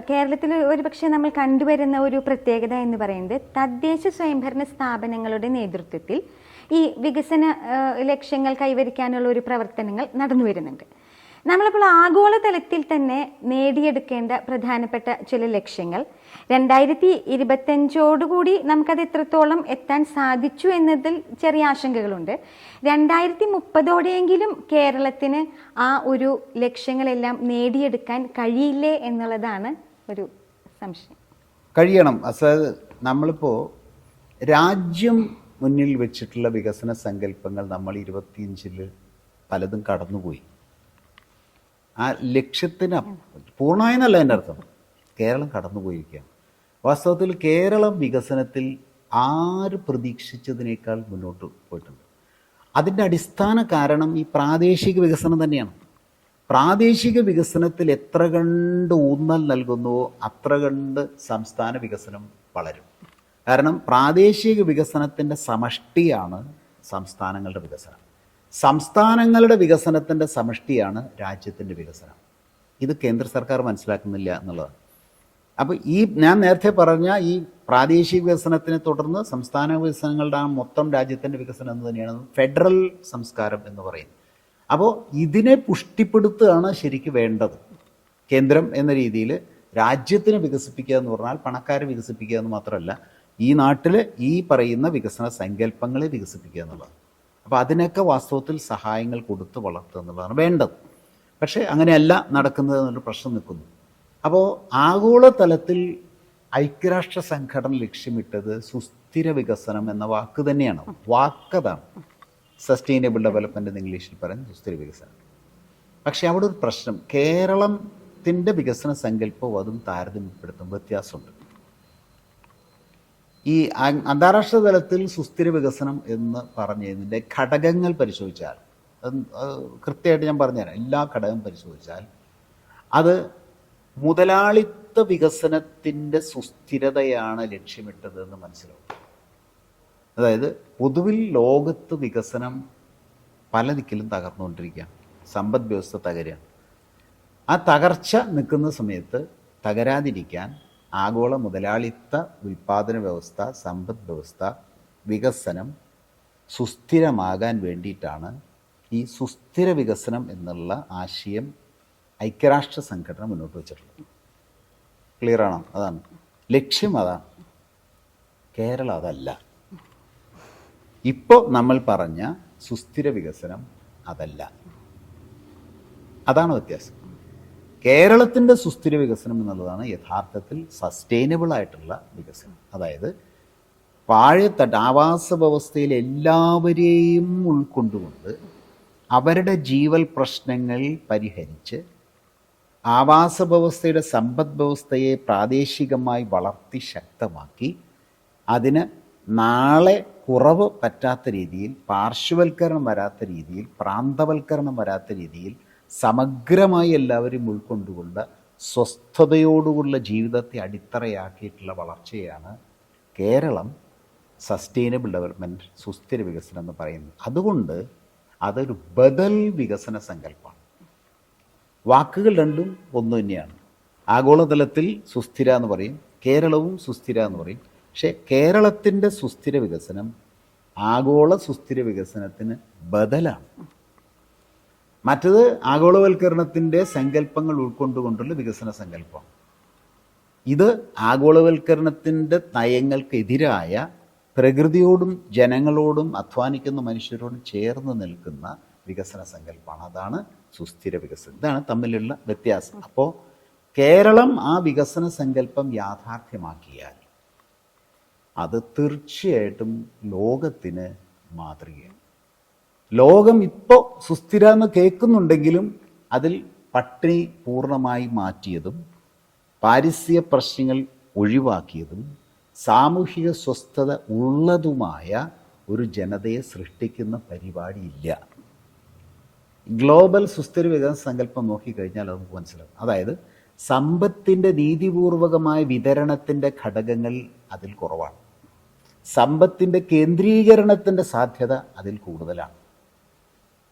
കേരളത്തിൽ ഒരുപക്ഷെ നമ്മൾ കണ്ടുവരുന്ന ഒരു പ്രത്യേകത എന്ന് പറയുന്നത് തദ്ദേശ സ്വയംഭരണ സ്ഥാപനങ്ങളുടെ നേതൃത്വത്തിൽ ഈ വികസന ലക്ഷ്യങ്ങൾ കൈവരിക്കാനുള്ള ഒരു പ്രവർത്തനങ്ങൾ നടന്നു വരുന്നുണ്ട്. നമ്മളിപ്പോൾ ആഗോളതലത്തിൽ തന്നെ നേടിയെടുക്കേണ്ട പ്രധാനപ്പെട്ട ചില ലക്ഷ്യങ്ങൾ 2025 നമുക്കത് എത്രത്തോളം എത്താൻ സാധിച്ചു എന്നതിൽ ചെറിയ ആശങ്കകളുണ്ട്. 2030 കേരളത്തിന് ആ ഒരു ലക്ഷ്യങ്ങളെല്ലാം നേടിയെടുക്കാൻ കഴിയില്ലേ എന്നുള്ളതാണ് ഒരു സംശയം. കഴിയണം. അതായത് നമ്മളിപ്പോൾ രാജ്യം മുന്നിൽ വെച്ചിട്ടുള്ള വികസന സങ്കല്പങ്ങൾ നമ്മൾ 25 പലതും കടന്നുപോയി. ആ ലക്ഷ്യത്തിന് പൂർണ്ണമായെന്നല്ല എൻ്റെ അർത്ഥം, കേരളം കടന്നുപോയിരിക്കുകയാണ്. വാസ്തവത്തിൽ കേരളം വികസനത്തിൽ ആര് പ്രതീക്ഷിച്ചതിനേക്കാൾ മുന്നോട്ട് പോയിട്ടുണ്ട്. അതിൻ്റെ അടിസ്ഥാന കാരണം ഈ പ്രാദേശിക വികസനം തന്നെയാണ്. പ്രാദേശിക വികസനത്തിൽ എത്ര കണ്ട് ഊന്നൽ നൽകുന്നുവോ അത്ര കണ്ട് സംസ്ഥാന വികസനം വളരും. കാരണം പ്രാദേശിക വികസനത്തിൻ്റെ സമഷ്ടിയാണ് സംസ്ഥാനങ്ങളുടെ വികസനം. സംസ്ഥാനങ്ങളുടെ വികസനത്തിൻ്റെ സമഷ്ടിയാണ് രാജ്യത്തിൻ്റെ വികസനം. ഇത് കേന്ദ്ര സർക്കാർ മനസ്സിലാക്കുന്നില്ല എന്നുള്ളതാണ്. അപ്പോൾ ഈ ഞാൻ നേരത്തെ പറഞ്ഞ ഈ പ്രാദേശിക വികസനത്തിനെ തുടർന്ന് സംസ്ഥാന വികസനങ്ങളുടെ ആ മൊത്തം രാജ്യത്തിൻ്റെ വികസനം എന്ന് തന്നെയാണ് ഫെഡറൽ സംസ്കാരം എന്ന് പറയുന്നത്. അപ്പോൾ ഇതിനെ പുഷ്ടിപ്പെടുത്തുകയാണ് ശരിക്കും വേണ്ടത്. കേന്ദ്രം എന്ന രീതിയിൽ രാജ്യത്തിനെ വികസിപ്പിക്കുക എന്ന് പറഞ്ഞാൽ പണക്കാരെ വികസിപ്പിക്കുക എന്ന് മാത്രമല്ല, ഈ നാട്ടിൽ ഈ പറയുന്ന വികസന സങ്കല്പങ്ങളെ വികസിപ്പിക്കുക എന്നുള്ളതാണ്. അപ്പോൾ അതിനൊക്കെ വാസ്തവത്തിൽ സഹായങ്ങൾ കൊടുത്ത് വളർത്തുക എന്നുള്ളതാണ് വേണ്ടത്. പക്ഷേ അങ്ങനെയല്ല നടക്കുന്നത് എന്നൊരു പ്രശ്നം നിൽക്കുന്നു. അപ്പോൾ ആഗോളതലത്തിൽ ഐക്യരാഷ്ട്ര സംഘടന ലക്ഷ്യമിട്ടത് സുസ്ഥിര വികസനം എന്ന വാക്ക് തന്നെയാണ്. വാക്കതാണ് സസ്റ്റൈനബിൾ ഡെവലപ്മെൻ്റ് എന്ന് ഇംഗ്ലീഷിൽ പറയുന്നത് സുസ്ഥിര വികസനം. പക്ഷേ അവിടെ ഒരു പ്രശ്നം, കേരളത്തിൻ്റെ വികസന സങ്കല്പവും അതും താരതമ്യപ്പെടുത്തും വ്യത്യാസമുണ്ട്. ഈ അന്താരാഷ്ട്ര തലത്തിൽ സുസ്ഥിര വികസനം എന്ന് പറഞ്ഞതിൻ്റെ ഘടകങ്ങൾ പരിശോധിച്ചാൽ, കൃത്യമായിട്ട് ഞാൻ പറഞ്ഞുതരാം, എല്ലാ ഘടകം പരിശോധിച്ചാൽ അത് മുതലാളിത്ത വികസനത്തിൻ്റെ സുസ്ഥിരതയാണ് ലക്ഷ്യമിട്ടത് എന്ന് മനസ്സിലാവും. അതായത് പൊതുവിൽ ലോകത്ത് വികസനം പല ദിക്കിലും തകർന്നുകൊണ്ടിരിക്കുകയാണ്, സമ്പദ് വ്യവസ്ഥ തകരുകയാണ്. ആ തകർച്ച നിൽക്കുന്ന സമയത്ത് തകരാതിരിക്കാൻ ആഗോള മുതലാളിത്ത ഉൽപ്പാദന വ്യവസ്ഥ, സമ്പദ് വ്യവസ്ഥ, വികസനം സുസ്ഥിരമാകാൻ വേണ്ടിയിട്ടാണ് ഈ സുസ്ഥിര വികസനം എന്നുള്ള ആശയം ഐക്യരാഷ്ട്ര സംഘടന മുന്നോട്ട് വെച്ചിട്ടുള്ളത്. ക്ലിയറാണോ? അതാണ് ലക്ഷ്യം, അതാണ്. കേരളം അതല്ല. ഇപ്പോൾ നമ്മൾ പറഞ്ഞ സുസ്ഥിര വികസനം അതല്ല. അതാണ് വ്യത്യാസം. കേരളത്തിൻ്റെ സുസ്ഥിര വികസനം എന്നുള്ളതാണ് യഥാർത്ഥത്തിൽ സസ്റ്റൈനബിൾ ആയിട്ടുള്ള വികസനം. അതായത് താഴെത്തട്ട് ആവാസ വ്യവസ്ഥയിൽ എല്ലാവരെയും ഉൾക്കൊണ്ടുകൊണ്ട് അവരുടെ ജീവൽ പ്രശ്നങ്ങൾ പരിഹരിച്ച് ആവാസ വ്യവസ്ഥയുടെ സമ്പദ് വ്യവസ്ഥയെ പ്രാദേശികമായി വളർത്തി ശക്തമാക്കി അതിന് നാളെ കുറവ് പറ്റാത്ത രീതിയിൽ, പാർശ്വവൽക്കരണം വരാത്ത രീതിയിൽ, പ്രാന്തവൽക്കരണം വരാത്ത രീതിയിൽ സമഗ്രമായി എല്ലാവരും ഉൾക്കൊണ്ടുകൊണ്ട് സ്വസ്ഥതയോടുള്ള ജീവിതത്തെ അടിത്തറയാക്കിയിട്ടുള്ള വളർച്ചയാണ് കേരളം സസ്റ്റൈനബിൾ ഡെവലപ്മെൻറ്റ്, സുസ്ഥിര വികസനം എന്ന് പറയുന്നത്. അതുകൊണ്ട് അതൊരു ബദൽ വികസന സങ്കല്പമാണ്. വാക്കുകൾ രണ്ടും ഒന്ന് തന്നെയാണ്. ആഗോളതലത്തിൽ സുസ്ഥിര എന്ന് പറയും, കേരളവും സുസ്ഥിര എന്ന് പറയും. പക്ഷേ കേരളത്തിൻ്റെ സുസ്ഥിര വികസനം ആഗോള സുസ്ഥിര വികസനത്തിന് ബദലാണ്. മറ്റത് ആഗോളവൽക്കരണത്തിൻ്റെ സങ്കല്പങ്ങൾ ഉൾക്കൊണ്ടുകൊണ്ടുള്ള വികസന സങ്കല്പം. ഇത് ആഗോളവൽക്കരണത്തിൻ്റെ നയങ്ങൾക്കെതിരായ, പ്രകൃതിയോടും ജനങ്ങളോടും അധ്വാനിക്കുന്ന മനുഷ്യരോടും ചേർന്ന് നിൽക്കുന്ന വികസന സങ്കല്പമാണ്. അതാണ് സുസ്ഥിര വികസനം. ഇതാണ് തമ്മിലുള്ള വ്യത്യാസം. അപ്പോൾ കേരളം ആ വികസന സങ്കല്പം യാഥാർത്ഥ്യമാക്കിയാൽ അത് തീർച്ചയായിട്ടും ലോകത്തിന് മാതൃകയാണ്. ലോകം ഇപ്പോൾ സുസ്ഥിര എന്ന് കേൾക്കുന്നുണ്ടെങ്കിലും അതിൽ പട്ടിണി പൂർണ്ണമായി മാറ്റിയതും പാരിസ്ഥിതിക പ്രശ്നങ്ങൾ ഒഴിവാക്കിയതും സാമൂഹിക സ്വസ്ഥത ഉള്ളതുമായ ഒരു ജനതയെ സൃഷ്ടിക്കുന്ന പരിപാടിയില്ല. ഗ്ലോബൽ സുസ്ഥിര വികസന സങ്കല്പം നോക്കിക്കഴിഞ്ഞാൽ അത് നമുക്ക് മനസ്സിലാവും. അതായത് സമ്പത്തിൻ്റെ നീതിപൂർവകമായ വിതരണത്തിൻ്റെ ഘടകങ്ങൾ അതിൽ കുറവാണ്. സമ്പത്തിൻ്റെ കേന്ദ്രീകരണത്തിൻ്റെ സാധ്യത അതിൽ കൂടുതലാണ്.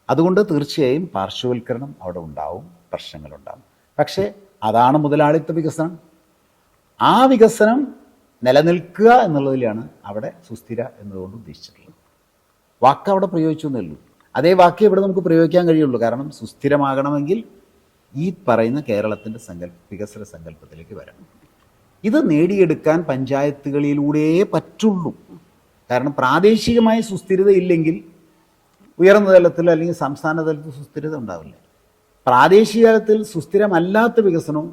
അതുകൊണ്ട് തീർച്ചയായും പാർശ്വവൽക്കരണം അവിടെ ഉണ്ടാവും, പ്രശ്നങ്ങളുണ്ടാവും. പക്ഷേ അതാണ് മുതലാളിത്ത വികസനം. ആ വികസനം നിലനിൽക്കുക എന്നുള്ളതിലാണ് അവിടെ സുസ്ഥിര എന്നതുകൊണ്ട് ഉദ്ദേശിച്ചിട്ടുള്ളത്. വാക്ക് അവിടെ പ്രയോഗിച്ചു എന്നേ ഉള്ളൂ. അതേ വാക്ക് ഇവിടെ നമുക്ക് പ്രയോഗിക്കാൻ കഴിയുള്ളൂ. കാരണം സുസ്ഥിരമാകണമെങ്കിൽ ഈ പറയുന്ന കേരളത്തിൻ്റെ വികസന സങ്കല്പത്തിലേക്ക് വരണം. ഇത് നേടിയെടുക്കാൻ പഞ്ചായത്തുകളിലൂടെയേ പറ്റുള്ളൂ. കാരണം പ്രാദേശികമായ സുസ്ഥിരത ഇല്ലെങ്കിൽ ഉയർന്ന തലത്തിൽ അല്ലെങ്കിൽ സംസ്ഥാന തലത്തിൽ സുസ്ഥിരത ഉണ്ടാവില്ല. പ്രാദേശിക തലത്തിൽ സുസ്ഥിരമല്ലാത്ത വികസനവും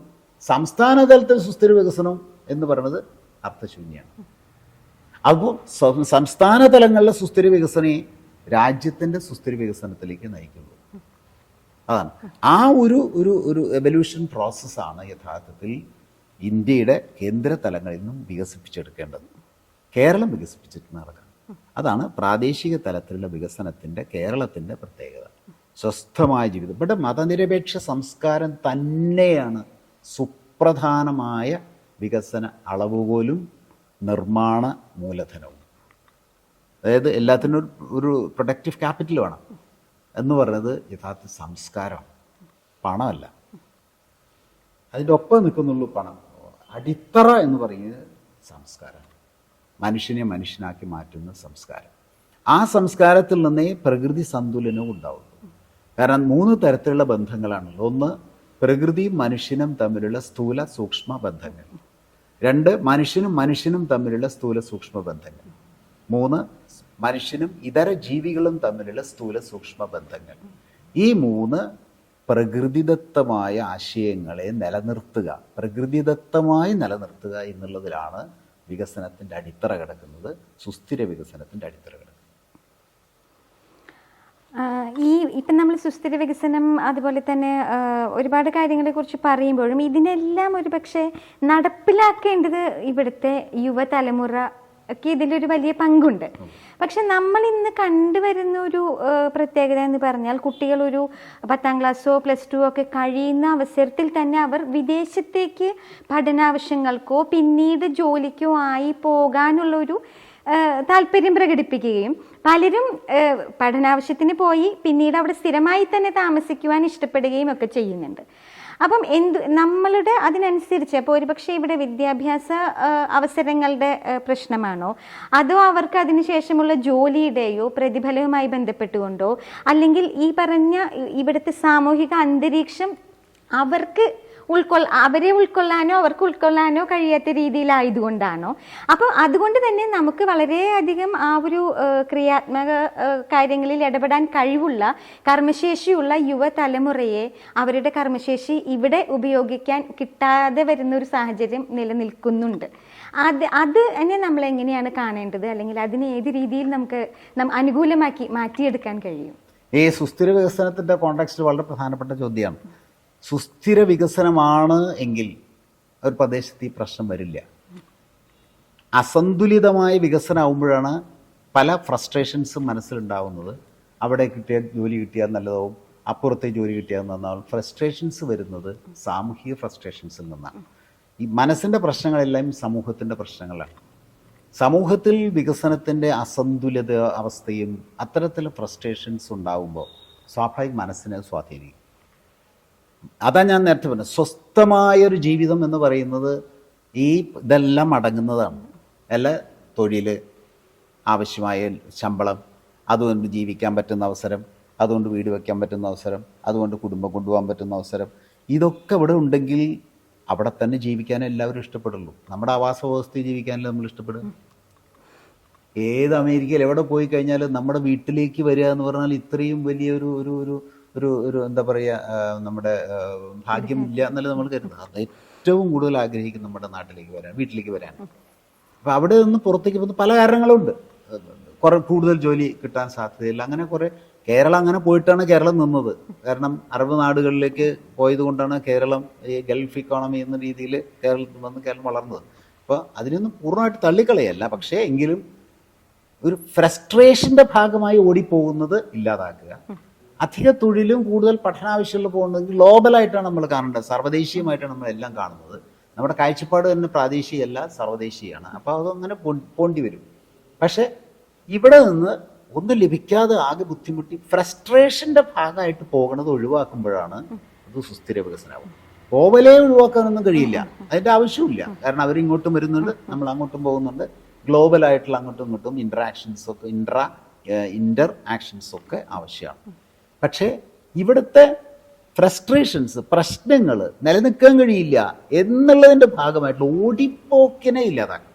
സംസ്ഥാന തലത്തിൽ സുസ്ഥിര വികസനവും എന്ന് പറയുന്നത് അർത്ഥശൂന്യമാണ്. അപ്പോൾ സംസ്ഥാന തലങ്ങളിലെ സുസ്ഥിര വികസനയെ രാജ്യത്തിൻ്റെ സുസ്ഥിര വികസനത്തിലേക്ക് നയിക്കുള്ളൂ. അതാണ് ആ ഒരു എവല്യൂഷൻ പ്രോസസ്സാണ് യഥാർത്ഥത്തിൽ ഇന്ത്യയുടെ കേന്ദ്ര തലങ്ങളിൽ നിന്നും വികസിപ്പിച്ചെടുക്കേണ്ടത്. കേരളം വികസിപ്പിച്ചിട്ട് നടക്കണം. അതാണ് പ്രാദേശിക തലത്തിലുള്ള വികസനത്തിൻ്റെ കേരളത്തിൻ്റെ പ്രത്യേകത. സ്വസ്ഥമായ ജീവിതം. ഇവിടെ മതനിരപേക്ഷ സംസ്കാരം തന്നെയാണ് സുപ്രധാനമായ വികസന അളവുകോലും നിർമ്മാണ മൂലധനവും. അതായത് എല്ലാത്തിനും ഒരു പ്രൊഡക്റ്റീവ് ക്യാപിറ്റൽ വേണം എന്ന് പറയുന്നത് യഥാർത്ഥ സംസ്കാരമാണ്, പണമല്ല. അതിൻ്റെ ഒപ്പം നിൽക്കുന്നുള്ളൂ പണം. അടിത്തറ എന്ന് പറയുന്നത് സംസ്കാരമാണ്. മനുഷ്യനെ മനുഷ്യനാക്കി മാറ്റുന്ന സംസ്കാരം. ആ സംസ്കാരത്തിൽ നിന്നേ പ്രകൃതി സന്തുലനവും ഉണ്ടാവുള്ളൂ. കാരണം 3 തരത്തിലുള്ള ബന്ധങ്ങളാണല്ലോ. ഒന്ന്, പ്രകൃതിയും മനുഷ്യനും തമ്മിലുള്ള സ്ഥൂല സൂക്ഷ്മ ബന്ധങ്ങൾ. 2, മനുഷ്യനും തമ്മിലുള്ള സ്ഥൂല സൂക്ഷ്മ ബന്ധങ്ങൾ. 3, മനുഷ്യനും ഇതര ജീവികളും തമ്മിലുള്ള സ്ഥൂല സൂക്ഷ്മ ബന്ധങ്ങൾ. ഈ 3 പ്രകൃതിദത്തമായ ആശയങ്ങളെ നിലനിർത്തുക, പ്രകൃതിദത്തമായി നിലനിർത്തുക എന്നുള്ളതിലാണ് വികസനത്തിൻ്റെ അടിത്തറ കിടക്കുന്നത്, സുസ്ഥിര വികസനത്തിൻ്റെ അടിത്തറ കിടക്കുന്നത്. ഇപ്പം നമ്മൾ സുസ്ഥിര വികസനം അതുപോലെ തന്നെ ഒരുപാട് കാര്യങ്ങളെ കുറിച്ച് പറയുമ്പോഴും ഇതിനെല്ലാം ഒരു പക്ഷേ നടപ്പിലാക്കേണ്ടത് ഇവിടുത്തെ യുവതലമുറ ഒക്കെ ഇതിലൊരു വലിയ പങ്കുണ്ട്. പക്ഷെ നമ്മൾ ഇന്ന് കണ്ടുവരുന്ന ഒരു പ്രത്യേകത എന്ന് പറഞ്ഞാൽ കുട്ടികൾ ഒരു 10ാം ക്ലാസ്സോ +2 ഒക്കെ കഴിയുന്ന അവസരത്തിൽ തന്നെ അവർ വിദേശത്തേക്ക് പഠനാവശ്യങ്ങൾക്കോ പിന്നീട് ജോലിക്കോ ആയി പോകാനുള്ളൊരു താല്പര്യം പ്രകടിപ്പിക്കുകയും പലരും പഠനാവശ്യത്തിന് പോയി പിന്നീട് അവിടെ സ്ഥിരമായി തന്നെ താമസിക്കുവാൻ ഇഷ്ടപ്പെടുകയും ഒക്കെ ചെയ്യുന്നുണ്ട്. അപ്പം നമ്മളുടെ അതിനനുസരിച്ച് അപ്പോൾ ഒരുപക്ഷെ ഇവിടെ വിദ്യാഭ്യാസ അവസരങ്ങളുടെ പ്രശ്നമാണോ, അതോ അവർക്ക് അതിനുശേഷമുള്ള ജോലിയുടെയോ പ്രതിഫലവുമായി ബന്ധപ്പെട്ടുകൊണ്ടോ, അല്ലെങ്കിൽ ഈ പറഞ്ഞ ഇവിടുത്തെ സാമൂഹിക അന്തരീക്ഷം അവരെ ഉൾക്കൊള്ളാനോ അവർക്ക് ഉൾക്കൊള്ളാനോ കഴിയാത്ത രീതിയിലായതുകൊണ്ടാണോ? അപ്പോൾ അതുകൊണ്ട് തന്നെ നമുക്ക് വളരെയധികം ആ ഒരു ക്രിയാത്മക കാര്യങ്ങളിൽ ഇടപെടാൻ കഴിവുള്ള കർമ്മശേഷിയുള്ള യുവതലമുറയെ അവരുടെ കർമ്മശേഷി ഇവിടെ ഉപയോഗിക്കാൻ കിട്ടാതെ വരുന്ന ഒരു സാഹചര്യം നിലനിൽക്കുന്നുണ്ട്. അത് തന്നെ നമ്മൾ എങ്ങനെയാണ് കാണേണ്ടത്, അല്ലെങ്കിൽ അതിനെ ഏത് രീതിയിൽ നമുക്ക് അനുകൂലമാക്കി മാറ്റിയെടുക്കാൻ കഴിയും? ഈ സുസ്ഥിര വികസനത്തിൻ്റെ കോണ്ടെക്സ്റ്റ് വളരെ പ്രധാനപ്പെട്ട ചോദ്യമാണ്. സുസ്ഥിര വികസനമാണ് എങ്കിൽ ഒരു പ്രദേശത്ത് ഈ പ്രശ്നം വരില്ല. അസന്തുലിതമായ വികസനമാകുമ്പോഴാണ് പല ഫ്രസ്ട്രേഷൻസും മനസ്സിലുണ്ടാവുന്നത്. അവിടെ ജോലി കിട്ടിയാൽ നല്ലതാവും, അപ്പുറത്തെ ജോലി കിട്ടിയാൽ നന്നാവും. ഫ്രസ്ട്രേഷൻസ് വരുന്നത് സാമൂഹിക ഫ്രസ്ട്രേഷൻസിൽ നിന്നാണ്. ഈ മനസ്സിൻ്റെ പ്രശ്നങ്ങളെല്ലാം സമൂഹത്തിൻ്റെ പ്രശ്നങ്ങളാണ്. സമൂഹത്തിൽ വികസനത്തിൻ്റെ അസന്തുലിത അവസ്ഥയും അത്തരത്തിലുള്ള ഫ്രസ്ട്രേഷൻസ് ഉണ്ടാകുമ്പോൾ സ്വാഭാവിക മനസ്സിനെ സ്വാധീനിക്കും. അതാ ഞാൻ നേരത്തെ പറഞ്ഞത്, സ്വസ്ഥമായൊരു ജീവിതം എന്ന് പറയുന്നത് ഈ ഇതെല്ലാം അടങ്ങുന്നതാണ്. അല്ല, തൊഴിൽ, ആവശ്യമായ ശമ്പളം, അതുകൊണ്ട് ജീവിക്കാൻ പറ്റുന്ന അവസരം, അതുകൊണ്ട് വീട് വയ്ക്കാൻ പറ്റുന്ന അവസരം, അതുകൊണ്ട് കുടുംബം കൊണ്ടുപോകാൻ പറ്റുന്ന അവസരം, ഇതൊക്കെ ഇവിടെ ഉണ്ടെങ്കിൽ അവിടെ തന്നെ ജീവിക്കാൻ എല്ലാവരും ഇഷ്ടപ്പെടുള്ളൂ. നമ്മുടെ ആവാസ വ്യവസ്ഥയിൽ ജീവിക്കാനല്ലേ നമ്മൾ ഇഷ്ടപ്പെടുക. ഏത് അമേരിക്കയിൽ എവിടെ പോയി കഴിഞ്ഞാലും നമ്മുടെ വീട്ടിലേക്ക് വരിക എന്ന് പറഞ്ഞാൽ ഇത്രയും വലിയൊരു ഒരു ഒരു ഒരു ഒരു എന്താ പറയുക, നമ്മുടെ ഭാഗ്യം ഇല്ല എന്നല്ല നമ്മൾ കരുതുന്നത്. അത് ഏറ്റവും കൂടുതൽ ആഗ്രഹിക്കും നമ്മുടെ നാട്ടിലേക്ക് വരാൻ, വീട്ടിലേക്ക് വരാൻ. അപ്പം അവിടെ നിന്ന് പുറത്തേക്ക് പോകുന്ന പല കാരണങ്ങളുണ്ട്. കുറെ കൂടുതൽ ജോലി കിട്ടാൻ സാധ്യതയില്ല, അങ്ങനെ കുറെ. കേരളം അങ്ങനെ പോയിട്ടാണ് കേരളം നിന്നത്. കാരണം അറബ് നാടുകളിലേക്ക് പോയത് കൊണ്ടാണ് കേരളം ഈ ഗൾഫ് ഇക്കോണമി എന്ന രീതിയിൽ കേരളത്തിൽ വന്ന് കേരളം വളർന്നത്. അപ്പോൾ അതിനൊന്നും പൂർണ്ണമായിട്ട് തള്ളിക്കളയല്ല, പക്ഷേ എങ്കിലും ഒരു ഫ്രസ്ട്രേഷൻ്റെ ഭാഗമായി ഓടിപ്പോകുന്നത് ഇല്ലാതാക്കുക. അധിക തൊഴിലും കൂടുതൽ പഠനാവശ്യമുള്ള പോകുന്നെങ്കിൽ ഗ്ലോബലായിട്ടാണ് നമ്മൾ കാണേണ്ടത്, സർവ്വദേശീയമായിട്ടാണ് നമ്മളെല്ലാം കാണുന്നത്. നമ്മുടെ കാഴ്ചപ്പാട് തന്നെ പ്രാദേശികമല്ല, സർവ്വദേശീയമാണ്. അപ്പോൾ അതങ്ങനെ പോണ്ടി വരും. പക്ഷേ ഇവിടെ നിന്ന് ഒന്നും ലഭിക്കാതെ ആകെ ബുദ്ധിമുട്ടി ഫ്രസ്ട്രേഷൻ്റെ ഭാഗമായിട്ട് പോകണത് ഒഴിവാക്കുമ്പോഴാണ് അത് സുസ്ഥിര വികസനമാവും. പോവലേ ഒഴിവാക്കാനൊന്നും കഴിയില്ല, അതിൻ്റെ ആവശ്യമില്ല. കാരണം അവരിങ്ങോട്ടും വരുന്നുണ്ട്, നമ്മൾ അങ്ങോട്ടും പോകുന്നുണ്ട്. ഗ്ലോബലായിട്ടുള്ള അങ്ങോട്ടും ഇങ്ങോട്ടും ഇൻറ്റർ ആക്ഷൻസൊക്കെ ആവശ്യമാണ്. പക്ഷേ ഇവിടുത്തെ ഫ്രസ്ട്രേഷൻസ്, പ്രശ്നങ്ങൾ നിലനിൽക്കാൻ കഴിയില്ല എന്നുള്ളതിൻ്റെ ഭാഗമായിട്ടുള്ള ഓടിപ്പോക്കിനെ ഇല്ലാതാക്കും.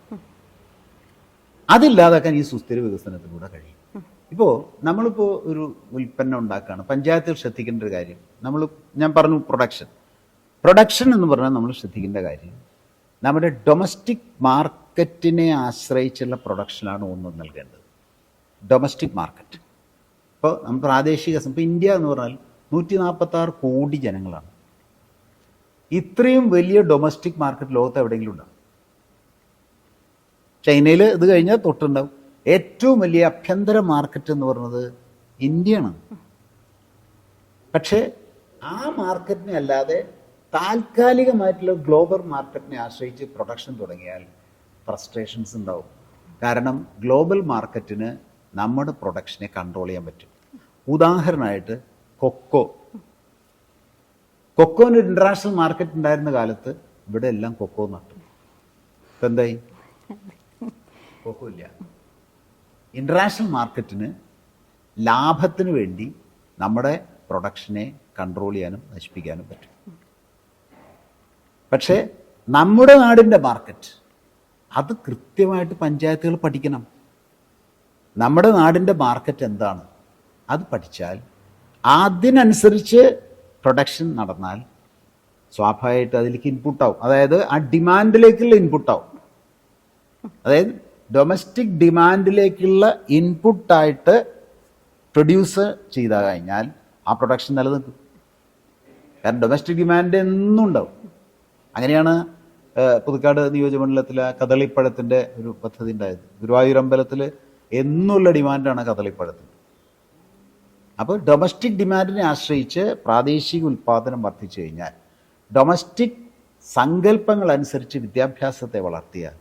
അതില്ലാതാക്കാൻ ഈ സുസ്ഥിര വികസനത്തിലൂടെ കഴിയും. ഇപ്പോൾ നമ്മളിപ്പോൾ ഒരു ഉൽപ്പന്നം ഉണ്ടാക്കുകയാണ്, പഞ്ചായത്തിൽ ശ്രദ്ധിക്കേണ്ട ഒരു കാര്യം, ഞാൻ പറഞ്ഞു പ്രൊഡക്ഷൻ എന്ന് പറഞ്ഞാൽ നമ്മൾ ശ്രദ്ധിക്കേണ്ട കാര്യം, നമ്മുടെ ഡൊമസ്റ്റിക് മാർക്കറ്റിനെ ആശ്രയിച്ചുള്ള പ്രൊഡക്ഷനാണ് ഒന്നും നൽകേണ്ടത്. Domestic market. ഇപ്പോൾ നമ്മൾ പ്രാദേശിക, ഇപ്പോൾ ഇന്ത്യ എന്ന് പറഞ്ഞാൽ 146 കോടി ജനങ്ങളാണ്. ഇത്രയും വലിയ ഡൊമസ്റ്റിക് മാർക്കറ്റ് ലോകത്ത് എവിടെയെങ്കിലും ഉണ്ടാവും? ചൈനയിൽ ഇത് കഴിഞ്ഞാൽ തൊട്ടുണ്ടാവും. ഏറ്റവും വലിയ ആഭ്യന്തര മാർക്കറ്റ് എന്ന് പറയുന്നത് ഇന്ത്യയാണ്. പക്ഷേ ആ മാർക്കറ്റിനെ അല്ലാതെ താൽക്കാലികമായിട്ടുള്ള ഗ്ലോബൽ മാർക്കറ്റിനെ ആശ്രയിച്ച് പ്രൊഡക്ഷൻ തുടങ്ങിയാൽ ഫ്രസ്ട്രേഷൻസ് ഉണ്ടാവും. കാരണം ഗ്ലോബൽ മാർക്കറ്റിന് നമ്മുടെ പ്രൊഡക്ഷനെ കൺട്രോൾ ചെയ്യാൻ പറ്റും. ഉദാഹരണമായിട്ട് കൊക്കോന് ഒരു ഇൻ്റർനാഷണൽ മാർക്കറ്റ് ഉണ്ടായിരുന്ന കാലത്ത് ഇവിടെ എല്ലാം കൊക്കോ നട്ടു. ഇപ്പം എന്തായി? കൊക്കോ ഇല്ല. ഇൻ്റർനാഷണൽ മാർക്കറ്റിന് ലാഭത്തിന് വേണ്ടി നമ്മുടെ പ്രൊഡക്ഷനെ കൺട്രോൾ ചെയ്യാനും നശിപ്പിക്കാനും പറ്റും. പക്ഷേ നമ്മുടെ നാടിൻ്റെ മാർക്കറ്റ് അത് കൃത്യമായിട്ട് പഞ്ചായത്തുകൾ പഠിക്കണം. നമ്മുടെ നാടിൻ്റെ മാർക്കറ്റ് എന്താണ് അത് പഠിച്ചാൽ അതിനനുസരിച്ച് പ്രൊഡക്ഷൻ നടന്നാൽ സ്വാഭാവികമായിട്ട് അതിലേക്ക് ഇൻപുട്ടാവും. അതായത് ആ ഡിമാൻഡിലേക്കുള്ള ഇൻപുട്ടാവും. അതായത് ഡൊമസ്റ്റിക് ഡിമാൻഡിലേക്കുള്ള ഇൻപുട്ടായിട്ട് പ്രൊഡ്യൂസ് ചെയ്ത് കഴിഞ്ഞാൽ ആ പ്രൊഡക്ഷൻ നിലനിൽക്കും. കാരണം ഡൊമസ്റ്റിക് ഡിമാൻഡ് എന്നും ഉണ്ടാവും. അങ്ങനെയാണ് പുതുക്കാട് നിയോജകമണ്ഡലത്തിലെ കദളിപ്പഴത്തിൻ്റെ ഒരു പദ്ധതി ഉണ്ടായത്. ഗുരുവായൂർ അമ്പലത്തിൽ എന്നുള്ള ഡിമാൻഡാണ് കദളിപ്പഴത്തിന്. അപ്പോൾ ഡൊമസ്റ്റിക് ഡിമാൻഡിനെ ആശ്രയിച്ച് പ്രാദേശിക ഉൽപ്പാദനം വർദ്ധിച്ചു കഴിഞ്ഞാൽ, ഡൊമസ്റ്റിക് സങ്കല്പങ്ങൾ അനുസരിച്ച് വിദ്യാഭ്യാസത്തെ വളർത്തിയാൽ,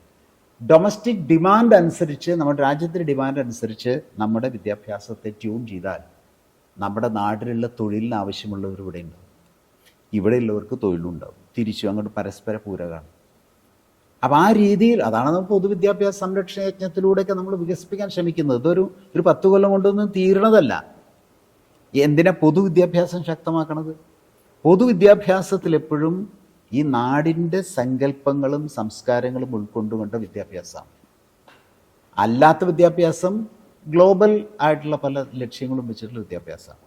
ഡൊമസ്റ്റിക് ഡിമാൻഡ് അനുസരിച്ച്, നമ്മുടെ രാജ്യത്തിൻ്റെ ഡിമാൻഡ് അനുസരിച്ച് നമ്മുടെ വിദ്യാഭ്യാസത്തെ ട്യൂൺ ചെയ്താൽ നമ്മുടെ നാട്ടിലുള്ള തൊഴിലിന് ആവശ്യമുള്ളവർ ഇവിടെ ഉണ്ടാവും, ഇവിടെയുള്ളവർക്ക് തൊഴിലുണ്ടാവും, തിരിച്ചു അങ്ങോട്ട് പരസ്പര പൂരകമാണ്. അപ്പം ആ രീതിയിൽ അതാണ് നമ്മൾ പൊതുവിദ്യാഭ്യാസ സംരക്ഷണ യജ്ഞത്തിലൂടെയൊക്കെ നമ്മൾ വികസിപ്പിക്കാൻ ശ്രമിക്കുന്നത്. ഇതൊരു 10 കൊല്ലം കൊണ്ടൊന്നും തീരണതല്ല. എന്തിനാ പൊതുവിദ്യാഭ്യാസം ശക്തമാക്കണത്? പൊതുവിദ്യാഭ്യാസത്തിൽ എപ്പോഴും ഈ നാടിൻ്റെ സങ്കല്പങ്ങളും സംസ്കാരങ്ങളും ഉൾക്കൊണ്ടുകൊണ്ട വിദ്യാഭ്യാസമാണ്. അല്ലാത്ത വിദ്യാഭ്യാസം ഗ്ലോബൽ ആയിട്ടുള്ള പല ലക്ഷ്യങ്ങളും വെച്ചിട്ടുള്ള വിദ്യാഭ്യാസമാണ്.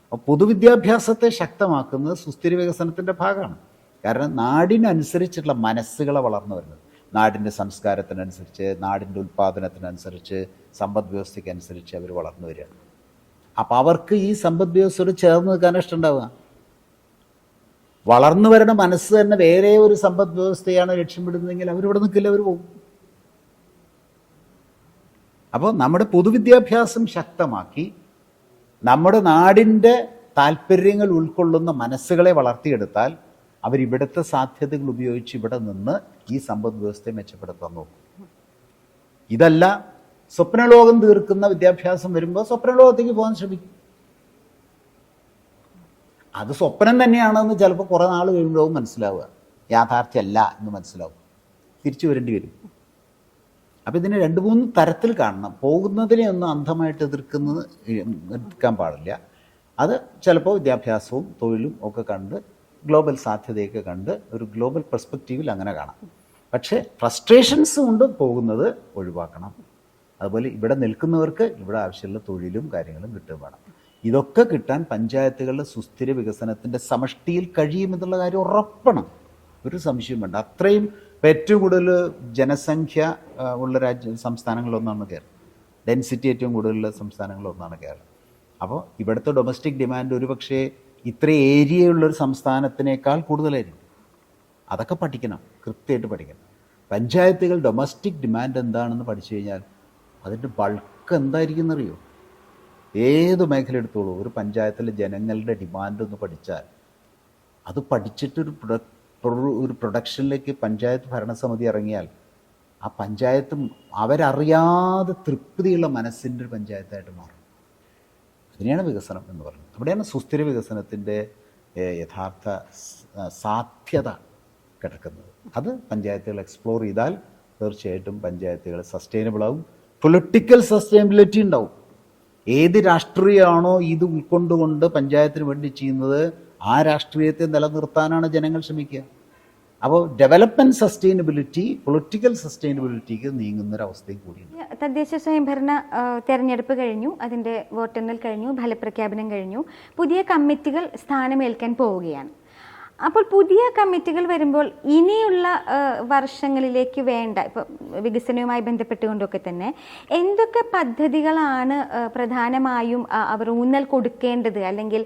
അപ്പോൾ പൊതുവിദ്യാഭ്യാസത്തെ ശക്തമാക്കുന്നത് സുസ്ഥിര വികസനത്തിൻ്റെ ഭാഗമാണ്. കാരണം നാടിനനുസരിച്ചുള്ള മനസ്സുകളെ വളർന്നു വരുന്നത്, നാടിൻ്റെ സംസ്കാരത്തിനനുസരിച്ച്, നാടിൻ്റെ ഉൽപ്പാദനത്തിനനുസരിച്ച്, സമ്പദ് വ്യവസ്ഥയ്ക്കനുസരിച്ച് അവർ വളർന്നു വരികയാണ്. അപ്പം അവർക്ക് ഈ സമ്പദ് വ്യവസ്ഥയോട് ചേർന്ന് നിൽക്കാൻ ഇഷ്ടമുണ്ടാവുക. വളർന്നു വരുന്ന മനസ്സ് തന്നെ വേറെ ഒരു സമ്പദ് വ്യവസ്ഥയാണ് ലക്ഷ്യമിടുന്നതെങ്കിൽ അവരിവിടെ നിൽക്കില്ല, അവർ പോകും. അപ്പോൾ നമ്മുടെ പൊതുവിദ്യാഭ്യാസം ശക്തമാക്കി നമ്മുടെ നാടിൻ്റെ താല്പര്യങ്ങൾ ഉൾക്കൊള്ളുന്ന മനസ്സുകളെ വളർത്തിയെടുത്താൽ അവരിവിടുത്തെ സാധ്യതകൾ ഉപയോഗിച്ച് ഇവിടെ നിന്ന് ഈ സമ്പദ് വ്യവസ്ഥയെ മെച്ചപ്പെടുത്താൻ നോക്കും. ഇതല്ല, സ്വപ്നലോകം തീർക്കുന്ന വിദ്യാഭ്യാസം വരുമ്പോൾ സ്വപ്നലോകത്തേക്ക് പോകാൻ ശ്രമിക്കും. അത് സ്വപ്നം തന്നെയാണെന്ന് ചിലപ്പോൾ കുറേ നാൾ കഴിയുമ്പോൾ മനസ്സിലാവുക, യാഥാർത്ഥ്യമല്ല എന്ന് മനസ്സിലാവും, തിരിച്ചു വരേണ്ടി വരും. അപ്പം ഇതിനെ 2-3 തരത്തിൽ കാണണം. പോകുന്നതിനെ ഒന്നും അന്ധമായിട്ട് എതിർക്കാൻ പാടില്ല. അത് ചിലപ്പോൾ വിദ്യാഭ്യാസവും തൊഴിലും ഒക്കെ കണ്ട് ഗ്ലോബൽ സാധ്യതയൊക്കെ കണ്ട് ഒരു ഗ്ലോബൽ പെർസ്പെക്റ്റീവിൽ അങ്ങനെ കാണാം. പക്ഷേ ഫ്രസ്ട്രേഷൻസ് കൊണ്ട് പോകുന്നത് ഒഴിവാക്കണം. അതുപോലെ ഇവിടെ നിൽക്കുന്നവർക്ക് ഇവിടെ ആവശ്യമുള്ള തൊഴിലും കാര്യങ്ങളും കിട്ടുക വേണം. ഇതൊക്കെ കിട്ടാൻ പഞ്ചായത്തുകളുടെ സുസ്ഥിര വികസനത്തിൻ്റെ സമഷ്ടിയിൽ കഴിയുമെന്നുള്ള കാര്യം ഉറപ്പാണ്, ഒരു സംശയം വേണ്ട. അത്രയും ഏറ്റവും കൂടുതൽ ജനസംഖ്യ ഉള്ള സംസ്ഥാനങ്ങളിലൊന്നാണ് കേരളം. ഡെൻസിറ്റി ഏറ്റവും കൂടുതലുള്ള സംസ്ഥാനങ്ങളിലൊന്നാണ് കേരളം. അപ്പോൾ ഇവിടുത്തെ ഡൊമസ്റ്റിക് ഡിമാൻഡ് ഒരു പക്ഷേ ഇത്ര ഏരിയയുള്ളൊരു സംസ്ഥാനത്തിനേക്കാൾ കൂടുതലായിരിക്കും. അതൊക്കെ പഠിക്കണം, കൃത്യമായിട്ട് പഠിക്കണം. പഞ്ചായത്തുകൾ ഡൊമസ്റ്റിക് ഡിമാൻഡ് എന്താണെന്ന് പഠിച്ചു കഴിഞ്ഞാൽ അതിൻ്റെ ബൾക്ക് എന്തായിരിക്കും എന്നറിയോ? ഏത് മേഖല എടുത്തോളൂ, ഒരു പഞ്ചായത്തിലെ ജനങ്ങളുടെ ഡിമാൻഡ് ഒന്ന് പഠിച്ചാൽ, അത് പഠിച്ചിട്ടൊരു പ്രൊഡക്ഷനിലേക്ക് പഞ്ചായത്ത് ഭരണസമിതി ഇറങ്ങിയാൽ ആ പഞ്ചായത്ത് അവരറിയാതെ തൃപ്തിയുള്ള മനസ്സിൻ്റെ ഒരു പഞ്ചായത്തായിട്ട് മാറും. അതിനെയാണ് വികസനം എന്ന് പറയുന്നത്. അവിടെയാണ് സുസ്ഥിര വികസനത്തിൻ്റെ യഥാർത്ഥ സാധ്യത കിടക്കുന്നത്. അത് പഞ്ചായത്തുകൾ എക്സ്പ്ലോർ ചെയ്താൽ തീർച്ചയായിട്ടും പഞ്ചായത്തുകൾ സസ്റ്റൈനബിൾ ആവും, പൊളിറ്റിക്കൽ സസ്റ്റൈനബിലിറ്റി ഉണ്ടാവും. ഏത് രാഷ്ട്രീയമാണോ ഇത് ഉൾക്കൊണ്ടുകൊണ്ട് പഞ്ചായത്തിന് വേണ്ടി ചെയ്യുന്നത്, ആ രാഷ്ട്രീയത്തെ നിലനിർത്താനാണ് ജനങ്ങൾ ശ്രമിക്കുക. അപ്പോൾ ഡെവലപ്മെൻറ്റ് സസ്റ്റൈനബിലിറ്റി പൊളിറ്റിക്കൽ സസ്റ്റൈനബിലിറ്റിക്ക് നീങ്ങുന്നൊരവസ്ഥയും കൂടിയുണ്ട്. തദ്ദേശ സ്വയംഭരണ തെരഞ്ഞെടുപ്പ് കഴിഞ്ഞു, അതിൻ്റെ വോട്ടെണ്ണൽ കഴിഞ്ഞു, ഫലപ്രഖ്യാപനം കഴിഞ്ഞു, പുതിയ കമ്മിറ്റികൾ സ്ഥാനമേൽക്കാൻ പോവുകയാണ്. അപ്പോൾ പുതിയ കമ്മിറ്റികൾ വരുമ്പോൾ ഇനിയുള്ള വർഷങ്ങളിലേക്ക് വേണ്ട ഇപ്പം വികസനവുമായി ബന്ധപ്പെട്ടുകൊണ്ടൊക്കെ തന്നെ എന്തൊക്കെ പദ്ധതികളാണ് പ്രധാനമായും അവർ ഊന്നൽ കൊടുക്കേണ്ടത്, അല്ലെങ്കിൽ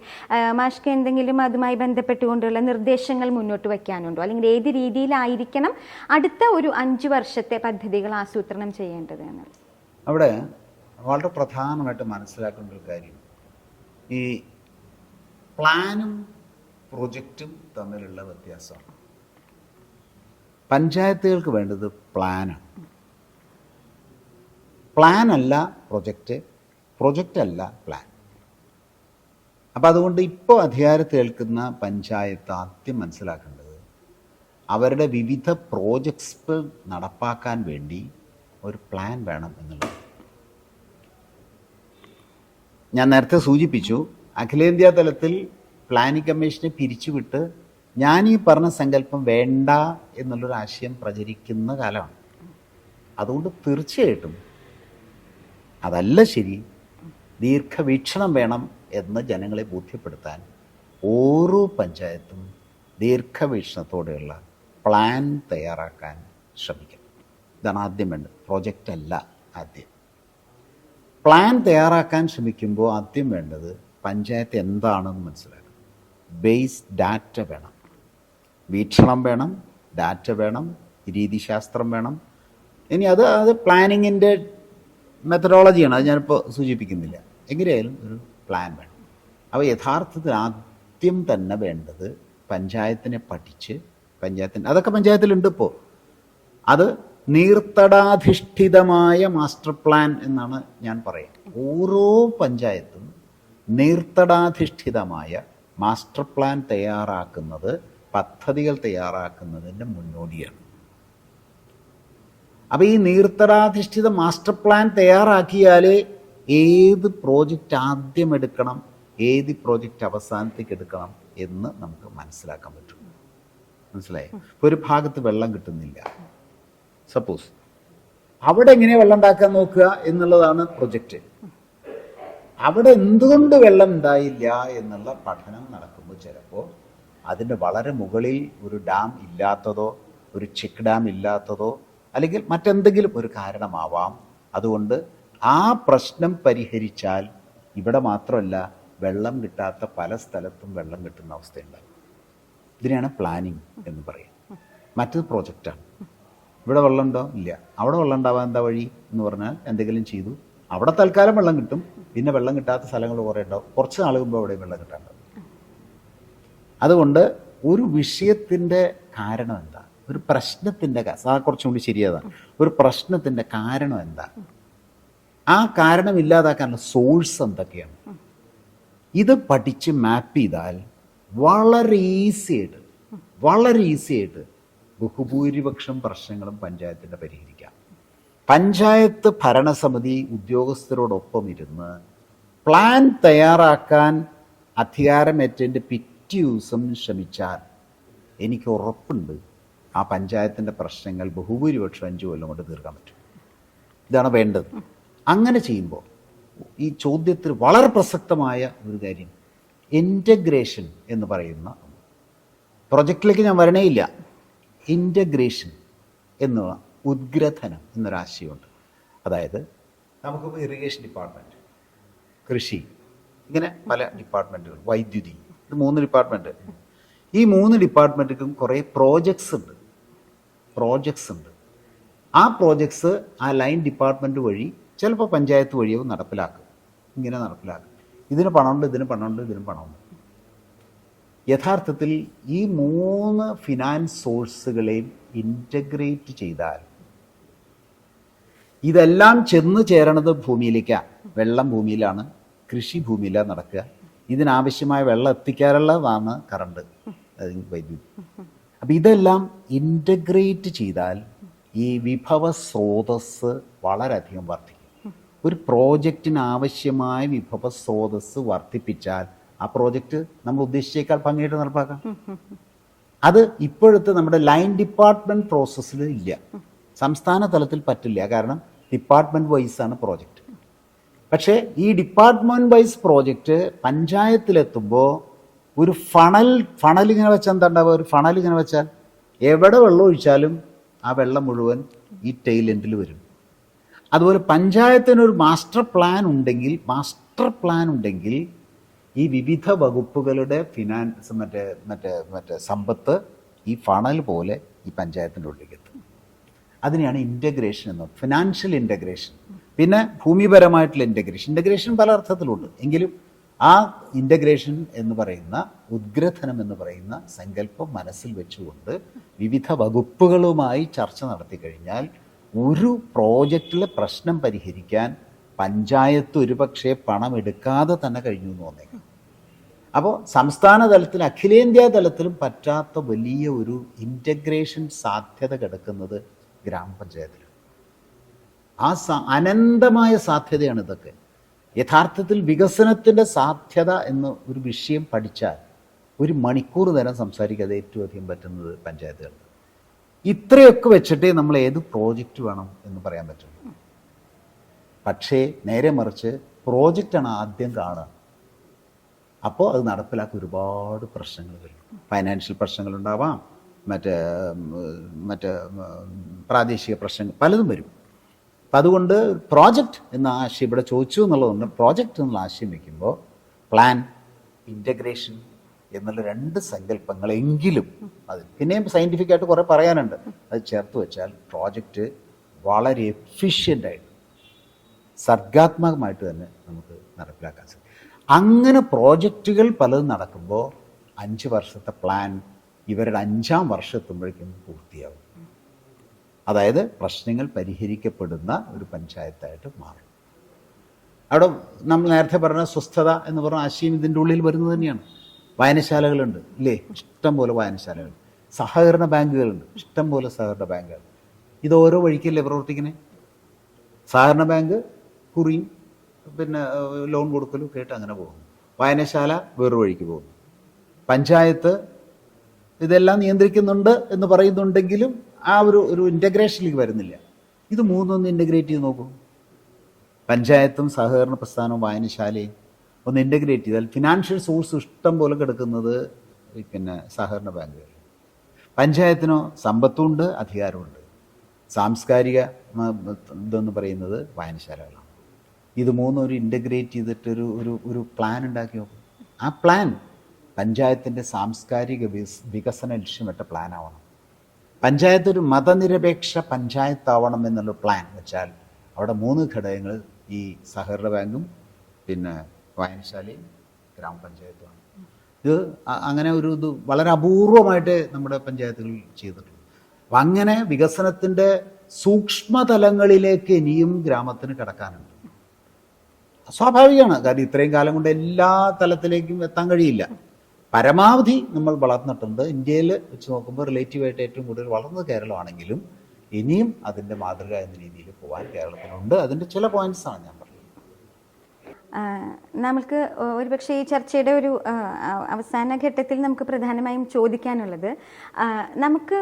മാഷ്ക്ക് എന്തെങ്കിലും അതുമായി ബന്ധപ്പെട്ടുകൊണ്ടുള്ള നിർദ്ദേശങ്ങൾ മുന്നോട്ട് വയ്ക്കാനുണ്ടോ, അല്ലെങ്കിൽ ഏത് രീതിയിലായിരിക്കണം അടുത്ത ഒരു 5 വർഷത്തെ പദ്ധതികൾ ആസൂത്രണം ചെയ്യേണ്ടത് എന്ന്? അവിടെ വളരെ പ്രധാനമായിട്ട് മനസ്സിലാക്കേണ്ട ഒരു കാര്യം, ഈ പ്ലാനും പ്രൊജക്റ്റും തമ്മിലുള്ള വ്യത്യാസമാണ്. പഞ്ചായത്തുകൾക്ക് വേണ്ടത് പ്ലാനാണ്. പ്ലാൻ അല്ല പ്രൊജക്റ്റ്, പ്രൊജക്റ്റ് അല്ല പ്ലാൻ. അപ്പം അതുകൊണ്ട് ഇപ്പോൾ അധികാരത്തിൽ ഏൽക്കുന്ന പഞ്ചായത്ത് ആദ്യം മനസ്സിലാക്കേണ്ടത് അവരുടെ വിവിധ പ്രോജക്ട്സ് നടപ്പാക്കാൻ വേണ്ടി ഒരു പ്ലാൻ വേണം എന്നുള്ളത്. ഞാൻ നേരത്തെ സൂചിപ്പിച്ചു, അഖിലേന്ത്യാ തലത്തിൽ പ്ലാനിംഗ് കമ്മീഷനെ പിരിച്ചുവിട്ട് ഞാൻ ഈ പറഞ്ഞ സങ്കല്പം വേണ്ട എന്നുള്ളൊരു ആശയം പ്രചരിക്കുന്ന കാലമാണ്. അതുകൊണ്ട് തീർച്ചയായിട്ടും അതല്ല ശരി, ദീർഘവീക്ഷണം വേണം എന്ന് ജനങ്ങളെ ബോധ്യപ്പെടുത്താൻ ഓരോ പഞ്ചായത്തും ദീർഘവീക്ഷണത്തോടെയുള്ള പ്ലാൻ തയ്യാറാക്കാൻ ശ്രമിക്കണം. ഇതാണ് ആദ്യം വേണ്ടത്, പ്രോജക്റ്റ് അല്ല ആദ്യം. പ്ലാൻ തയ്യാറാക്കാൻ ശ്രമിക്കുമ്പോൾ ആദ്യം വേണ്ടത് പഞ്ചായത്ത് എന്താണെന്ന് മനസ്സിലാക്കണം. ബേസ് ഡാറ്റ വേണം, വീക്ഷണം വേണം, ഡാറ്റ വേണം, രീതിശാസ്ത്രം വേണം. ഇനി അത് പ്ലാനിങ്ങിൻ്റെ മെത്തഡോളജിയാണ്, അത് ഞാനിപ്പോൾ സൂചിപ്പിക്കുന്നില്ല. എങ്ങനെയായാലും ഒരു പ്ലാൻ വേണം. അപ്പോൾ യഥാർത്ഥത്തിൽ ആദ്യം തന്നെ വേണ്ടത് പഞ്ചായത്തിനെ പഠിച്ച്, അതൊക്കെ പഞ്ചായത്തിലുണ്ട് ഇപ്പോൾ, അത് നീർത്തടാധിഷ്ഠിതമായ മാസ്റ്റർ പ്ലാൻ എന്നാണ് ഞാൻ പറയുക. ഓരോ പഞ്ചായത്തും നീർത്തടാധിഷ്ഠിതമായ മാസ്റ്റർ പ്ലാൻ തയ്യാറാക്കുന്നത് പദ്ധതികൾ തയ്യാറാക്കുന്നതിൻ്റെ മുന്നോടിയാണ്. അപ്പോൾ ഈ നീർത്തടാധിഷ്ഠിത മാസ്റ്റർ പ്ലാൻ തയ്യാറാക്കിയാൽ ഏത് പ്രോജക്റ്റ് ആദ്യം എടുക്കണം, ഏത് പ്രോജക്റ്റ് അവസാനത്തേക്ക് എടുക്കണം എന്ന് നമുക്ക് മനസ്സിലാക്കാൻ പറ്റും. മനസ്സിലായി? ഇപ്പോൾ ഒരു ഭാഗത്ത് വെള്ളം കിട്ടുന്നില്ല, സപ്പോസ്, അവിടെ എങ്ങനെ വെള്ളം ഉണ്ടാക്കാൻ നോക്കുക എന്നുള്ളതാണ് പ്രൊജക്റ്റ്. അവിടെ എന്തുകൊണ്ട് വെള്ളം ഉണ്ടായില്ല എന്നുള്ള പഠനം നടക്കുമ്പോൾ ചിലപ്പോൾ അതിൻ്റെ വളരെ മുകളിൽ ഒരു ഡാം ഇല്ലാത്തതോ ഒരു ചെക്ക് ഡാം ഇല്ലാത്തതോ അല്ലെങ്കിൽ മറ്റെന്തെങ്കിലും ഒരു കാരണമാവാം. അതുകൊണ്ട് ആ പ്രശ്നം പരിഹരിച്ചാൽ ഇവിടെ മാത്രമല്ല വെള്ളം കിട്ടാത്ത പല സ്ഥലത്തും വെള്ളം കിട്ടുന്ന അവസ്ഥയുണ്ടാകും. ഇതിനെയാണ് പ്ലാനിങ് എന്ന് പറയുക. മറ്റൊരു പ്രോജക്റ്റാണ്. ഇവിടെ വെള്ളമുണ്ടോ? ഇല്ല. അവിടെ വെള്ളം ഉണ്ടാവാൻ എന്താ വഴി എന്ന് പറഞ്ഞാൽ എന്തെങ്കിലും ചെയ്തു, അവിടെ തൽക്കാലം വെള്ളം കിട്ടും, പിന്നെ വെള്ളം കിട്ടാത്ത സ്ഥലങ്ങൾ കുറേ ഉണ്ടാവും, കുറച്ച് നാൾ മുമ്പ് അവിടെ വെള്ളം കിട്ടാണ്ടാവും. അതുകൊണ്ട് ഒരു വിഷയത്തിൻ്റെ കാരണം എന്താ, ഒരു പ്രശ്നത്തിൻ്റെ കുറച്ചും കൂടി ശരിയതാണ്, ഒരു പ്രശ്നത്തിൻ്റെ കാരണം എന്താ, ആ കാരണം ഇല്ലാതാക്കാനുള്ള സോഴ്സ് എന്തൊക്കെയാണ്, ഇത് പഠിച്ച് മാപ്പ് ചെയ്താൽ വളരെ ഈസി ആയിട്ട് ബഹുഭൂരിപക്ഷം പ്രശ്നങ്ങളും പഞ്ചായത്തിൻ്റെ പരിഹരിക്കാം. പഞ്ചായത്ത് ഭരണസമിതി ഉദ്യോഗസ്ഥരോടൊപ്പം ഇരുന്ന് പ്ലാൻ തയ്യാറാക്കാൻ അധികാരമേറ്റതിൻ്റെ പിറ്റേ ദിവസം ശ്രമിച്ചാൽ എനിക്ക് ഉറപ്പുണ്ട് ആ പഞ്ചായത്തിൻ്റെ പ്രശ്നങ്ങൾ ബഹുഭൂരിപക്ഷം 5 കൊല്ലം കൊണ്ട് തീർക്കാൻ പറ്റും. ഇതാണ് വേണ്ടത്. അങ്ങനെ ചെയ്യുമ്പോൾ ഈ ചോദ്യത്തിൽ വളരെ പ്രസക്തമായ ഒരു കാര്യം ഇൻ്റഗ്രേഷൻ എന്ന് പറയുന്ന പ്രൊജക്റ്റിലേക്ക് ഞാൻ വരണേയില്ല. ഇൻ്റഗ്രേഷൻ എന്നുള്ള ഉദ്ഗ്രഥനം എന്നൊരാശയമുണ്ട്. അതായത് നമുക്കിപ്പോൾ ഇറിഗേഷൻ ഡിപ്പാർട്ട്മെൻറ്റ്, കൃഷി, ഇങ്ങനെ പല ഡിപ്പാർട്ട്മെൻറ്റുകൾ, വൈദ്യുതി, ഇത് 3 ഡിപ്പാർട്ട്മെൻറ്റ്. ഈ 3 ഡിപ്പാർട്ട്മെൻറ്റുക്കും കുറേ പ്രോജക്ട്സ് ഉണ്ട്. ആ പ്രോജക്ട്സ് ആ ലൈൻ ഡിപ്പാർട്ട്മെൻറ്റ് വഴി ചിലപ്പോൾ പഞ്ചായത്ത് വഴിയോ നടപ്പിലാക്കും. ഇതിന് പണമുണ്ട്. യഥാർത്ഥത്തിൽ ഈ 3 ഫിനാൻസ് സോഴ്സുകളെയും ഇൻ്റഗ്രേറ്റ് ചെയ്താൽ ഇതെല്ലാം ചെന്ന് ചേരണത് ഭൂമിയിലേക്കാണ്. വെള്ളം ഭൂമിയിലാണ്, കൃഷി ഭൂമിയിലാണ് നടക്കുക. ഇതിനാവശ്യമായ വെള്ളം എത്തിക്കാറുള്ളതാണ് കറണ്ട്, വൈദ്യുതി. അപ്പം ഇതെല്ലാം ഇൻ്റഗ്രേറ്റ് ചെയ്താൽ ഈ വിഭവ സ്രോതസ് വളരെയധികം വർദ്ധിക്കും. ഒരു പ്രോജക്റ്റിന് ആവശ്യമായ വിഭവ സ്രോതസ് വർദ്ധിപ്പിച്ചാൽ ആ പ്രോജക്റ്റ് നമ്മൾ ഉദ്ദേശിച്ചേക്കാൾ ഭംഗിയായിട്ട് നടപ്പാക്കാം. അത് ഇപ്പോഴത്തെ നമ്മുടെ ലൈൻ ഡിപ്പാർട്ട്മെൻറ്റ് പ്രോസസ്സിൽ ഇല്ല. സംസ്ഥാന തലത്തിൽ പറ്റില്ല, കാരണം ഡിപ്പാർട്ട്മെൻറ്റ് വൈസാണ് പ്രോജക്റ്റ്. പക്ഷേ ഈ ഡിപ്പാർട്ട്മെൻറ്റ് വൈസ് പ്രോജക്റ്റ് പഞ്ചായത്തിലെത്തുമ്പോൾ ഒരു ഫണൽ ഇങ്ങനെ വെച്ചാൽ എന്താ ഉണ്ടാവുക, ഒരു ഫണൽ ഇങ്ങനെ വെച്ചാൽ എവിടെ വെള്ളം ഒഴിച്ചാലും ആ വെള്ളം മുഴുവൻ ഈ ടെയിൽ എൻഡിൽ വരും. അതുപോലെ പഞ്ചായത്തിനൊരു മാസ്റ്റർ പ്ലാൻ ഉണ്ടെങ്കിൽ ഈ വിവിധ വകുപ്പുകളുടെ ഫിനാൻസ് മറ്റേ സമ്പത്ത് ഈ ഫണൽ പോലെ ഈ പഞ്ചായത്തിൻ്റെ ഉള്ളിലേക്ക് എത്തും. അതിനെയാണ് ഇൻ്റഗ്രേഷൻ എന്ന്, ഫിനാൻഷ്യൽ ഇൻ്റഗ്രേഷൻ. പിന്നെ ഭൂമിപരമായിട്ടുള്ള ഇൻ്റഗ്രേഷൻ പല അർത്ഥത്തിലുണ്ട്. എങ്കിലും ആ ഇൻ്റഗ്രേഷൻ എന്ന് പറയുന്ന, ഉദ്ഗ്രഥനം എന്ന് പറയുന്ന സങ്കല്പം മനസ്സിൽ വെച്ചുകൊണ്ട് വിവിധ വകുപ്പുകളുമായി ചർച്ച നടത്തി കഴിഞ്ഞാൽ ഒരു പ്രോജക്റ്റിലെ പ്രശ്നം പരിഹരിക്കാൻ പഞ്ചായത്ത് ഒരുപക്ഷെ പണം എടുക്കാതെ തന്നെ കഴിഞ്ഞു എന്ന് തോന്നേക്കാം. അപ്പോൾ സംസ്ഥാന തലത്തിൽ, അഖിലേന്ത്യാ തലത്തിലും പറ്റാത്ത വലിയ ഒരു ഇൻ്റഗ്രേഷൻ സാധ്യത കിടക്കുന്നത് ഗ്രാമപഞ്ചായത്തിലാണ്. ആ അനന്തമായ സാധ്യതയാണ് ഇതൊക്കെ. യഥാർത്ഥത്തിൽ വികസനത്തിൻ്റെ സാധ്യത എന്ന ഒരു വിഷയം പഠിച്ചാൽ 1 മണിക്കൂർ നേരം സംസാരിക്കാതെ ഏറ്റവും അധികം പറ്റുന്നത് പഞ്ചായത്തുകൾ. ഇത്രയൊക്കെ വെച്ചിട്ടേ നമ്മൾ ഏത് പ്രോജക്റ്റ് വേണം എന്ന് പറയാൻ പറ്റുള്ളൂ. പക്ഷേ നേരെ മറിച്ച് പ്രോജക്റ്റാണ് ആദ്യം കാണുക. അപ്പോൾ അത് നടപ്പിലാക്കാൻ ഒരുപാട് പ്രശ്നങ്ങൾ വരും. ഫൈനാൻഷ്യൽ പ്രശ്നങ്ങളുണ്ടാവാം, മറ്റ് പ്രാദേശിക പ്രശ്നങ്ങൾ പലതും വരും. അപ്പം അതുകൊണ്ട് പ്രോജക്റ്റ് എന്ന ആശയം ഇവിടെ ചോദിച്ചു എന്നുള്ളതുകൊണ്ട് പ്രോജക്റ്റ് എന്നുള്ള ആശയം വയ്ക്കുമ്പോൾ പ്ലാൻ, ഇൻ്റഗ്രേഷൻ എന്നുള്ള 2 സങ്കല്പങ്ങളെങ്കിലും അത്, പിന്നെയും സയൻറ്റിഫിക്കായിട്ട് കുറേ പറയാനുണ്ട്, അത് ചേർത്ത് വെച്ചാൽ പ്രോജക്റ്റ് വളരെ എഫിഷ്യൻ്റായിട്ട് സർഗാത്മകമായിട്ട് തന്നെ നമുക്ക് നടപ്പിലാക്കാൻ സാധിക്കും. അങ്ങനെ പ്രോജക്റ്റുകൾ പലതും നടക്കുമ്പോൾ 5 വർഷത്തെ പ്ലാൻ ഇവരുടെ 5-ാം വർഷം എത്തുമ്പോഴേക്കും പൂർത്തിയാവും. അതായത് പ്രശ്നങ്ങൾ പരിഹരിക്കപ്പെടുന്ന ഒരു പഞ്ചായത്തായിട്ട് മാറും. അവിടെ നമ്മൾ നേരത്തെ പറഞ്ഞ സ്വസ്ഥത എന്ന് പറഞ്ഞ ആശയം ഇതിൻ്റെ ഉള്ളിൽ വരുന്നത് തന്നെയാണ്. വായനശാലകളുണ്ട് ഇല്ലേ, ഇഷ്ടം പോലെ വായനശാലകൾ. സഹകരണ ബാങ്കുകളുണ്ട്, ഇഷ്ടം പോലെ സഹകരണ ബാങ്കുകൾ. ഇത് ഓരോ വഴിക്കല്ലേ പ്രവർത്തിക്കുന്നത്. സഹകരണ ബാങ്ക് കുറിയും പിന്നെ ലോൺ കൊടുക്കലും കേട്ട് അങ്ങനെ പോകുന്നു. വായനശാല വേറൊരു വഴിക്ക് പോകുന്നു. പഞ്ചായത്ത് ഇതെല്ലാം നിയന്ത്രിക്കുന്നുണ്ട് എന്ന് പറയുന്നുണ്ടെങ്കിലും ആ ഒരു ഇൻ്റഗ്രേഷനിലേക്ക് വരുന്നില്ല. ഇത് 3 ഇൻ്റഗ്രേറ്റ് ചെയ്ത് നോക്കൂ. പഞ്ചായത്തും സഹകരണ പ്രസ്ഥാനവും വായനശാലയും ഒന്ന് ഇൻ്റഗ്രേറ്റ് ചെയ്താൽ ഫിനാൻഷ്യൽ സോഴ്സ് ഇഷ്ടം പോലെ കിടക്കുന്നത് പിന്നെ സഹകരണ ബാങ്കുകൾ. പഞ്ചായത്തിനോ സമ്പത്തുമുണ്ട്, അധികാരമുണ്ട്. സാംസ്കാരിക ഇതെന്ന് പറയുന്നത് വായനശാലകളാണ്. ഇത് 3 ഒരു ഇൻ്റഗ്രേറ്റ് ചെയ്തിട്ട് ഒരു പ്ലാൻ ഉണ്ടാക്കി നോക്കും. ആ പ്ലാൻ പഞ്ചായത്തിൻ്റെ സാംസ്കാരിക വികസന ലക്ഷ്യമിട്ട പ്ലാനാവണം. പഞ്ചായത്ത് ഒരു മതനിരപേക്ഷ പഞ്ചായത്താവണം എന്നുള്ള പ്ലാൻ വെച്ചാൽ അവിടെ 3 ഘടകങ്ങൾ, ഈ സഹകരണ ബാങ്കും പിന്നെ വായനശാലയും ഗ്രാമപഞ്ചായത്തുമാണ്. ഇത് അങ്ങനെ ഒരു ഇത് വളരെ അപൂർവമായിട്ട് നമ്മുടെ പഞ്ചായത്തുകൾ ചെയ്തിട്ടുണ്ട്. അപ്പം അങ്ങനെ വികസനത്തിൻ്റെ സൂക്ഷ്മതലങ്ങളിലേക്ക് ഇനിയും ഗ്രാമത്തിന് കടക്കാനുണ്ട്. സ്വാഭാവികമാണ്, കാരണം ഇത്രയും കാലം കൊണ്ട് എല്ലാ തലത്തിലേക്കും എത്താൻ കഴിയില്ല. പരമാവധി നമ്മൾ വളർന്നിട്ടുണ്ട്. ഇന്ത്യയിൽ വെച്ച് നോക്കുമ്പോൾ റിലേറ്റീവായിട്ട് ഏറ്റവും കൂടുതൽ വളർന്നത് കേരളമാണെങ്കിലും ഇനിയും അതിൻ്റെ മാതൃക എന്ന രീതിയിൽ പോകാൻ കേരളത്തിനുണ്ട്. അതിൻ്റെ ചില പോയിന്റ്സാണ് ഞാൻ പറഞ്ഞത്. നമുക്ക് ഒരുപക്ഷെ ഈ ചർച്ചയുടെ ഒരു അവസാന ഘട്ടത്തിൽ നമുക്ക് പ്രധാനമായും ചോദിക്കാനുള്ളത്, നമുക്ക്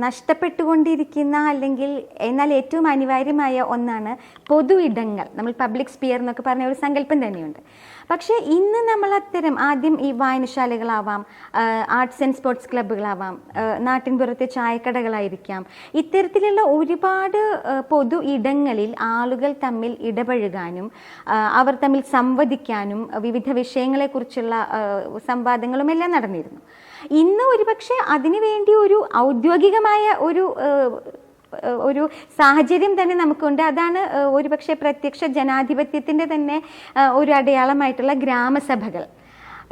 നഷ്ടപ്പെട്ടുകൊണ്ടിരിക്കുന്ന അല്ലെങ്കിൽ എന്നാൽ ഏറ്റവും അനിവാര്യമായ ഒന്നാണ് പൊതു ഇടങ്ങൾ. നമ്മൾ പബ്ലിക് സ്പിയർ എന്നൊക്കെ പറഞ്ഞ ഒരു സങ്കല്പം തന്നെയുണ്ട്. പക്ഷേ ഇന്ന് നമ്മൾ അത്തരം ആദ്യം ഈ വായനശാലകളാവാം, ആർട്സ് ആൻഡ് സ്പോർട്സ് ക്ലബ്ബുകളാവാം, നാട്ടിൻപുറത്തെ ചായക്കടകളായിരിക്കാം, ഇത്തരത്തിലുള്ള ഒരുപാട് പൊതു ഇടങ്ങളിൽ ആളുകൾ തമ്മിൽ ഇടപഴകാനും അവർ തമ്മിൽ സംവദിക്കാനും വിവിധ വിഷയങ്ങളെക്കുറിച്ചുള്ള സംവാദങ്ങളും എല്ലാം നടന്നിരുന്നു. ഇന്ന് ഒരുപക്ഷെ അതിനുവേണ്ടി ഒരു ഔദ്യോഗികമായ ഒരു സാഹചര്യം തന്നെ നമുക്കുണ്ട്. അതാണ് ഒരുപക്ഷെ പ്രത്യക്ഷ ജനാധിപത്യത്തിൻ്റെ തന്നെ ഒരു അടയാളമായിട്ടുള്ള ഗ്രാമസഭകൾ.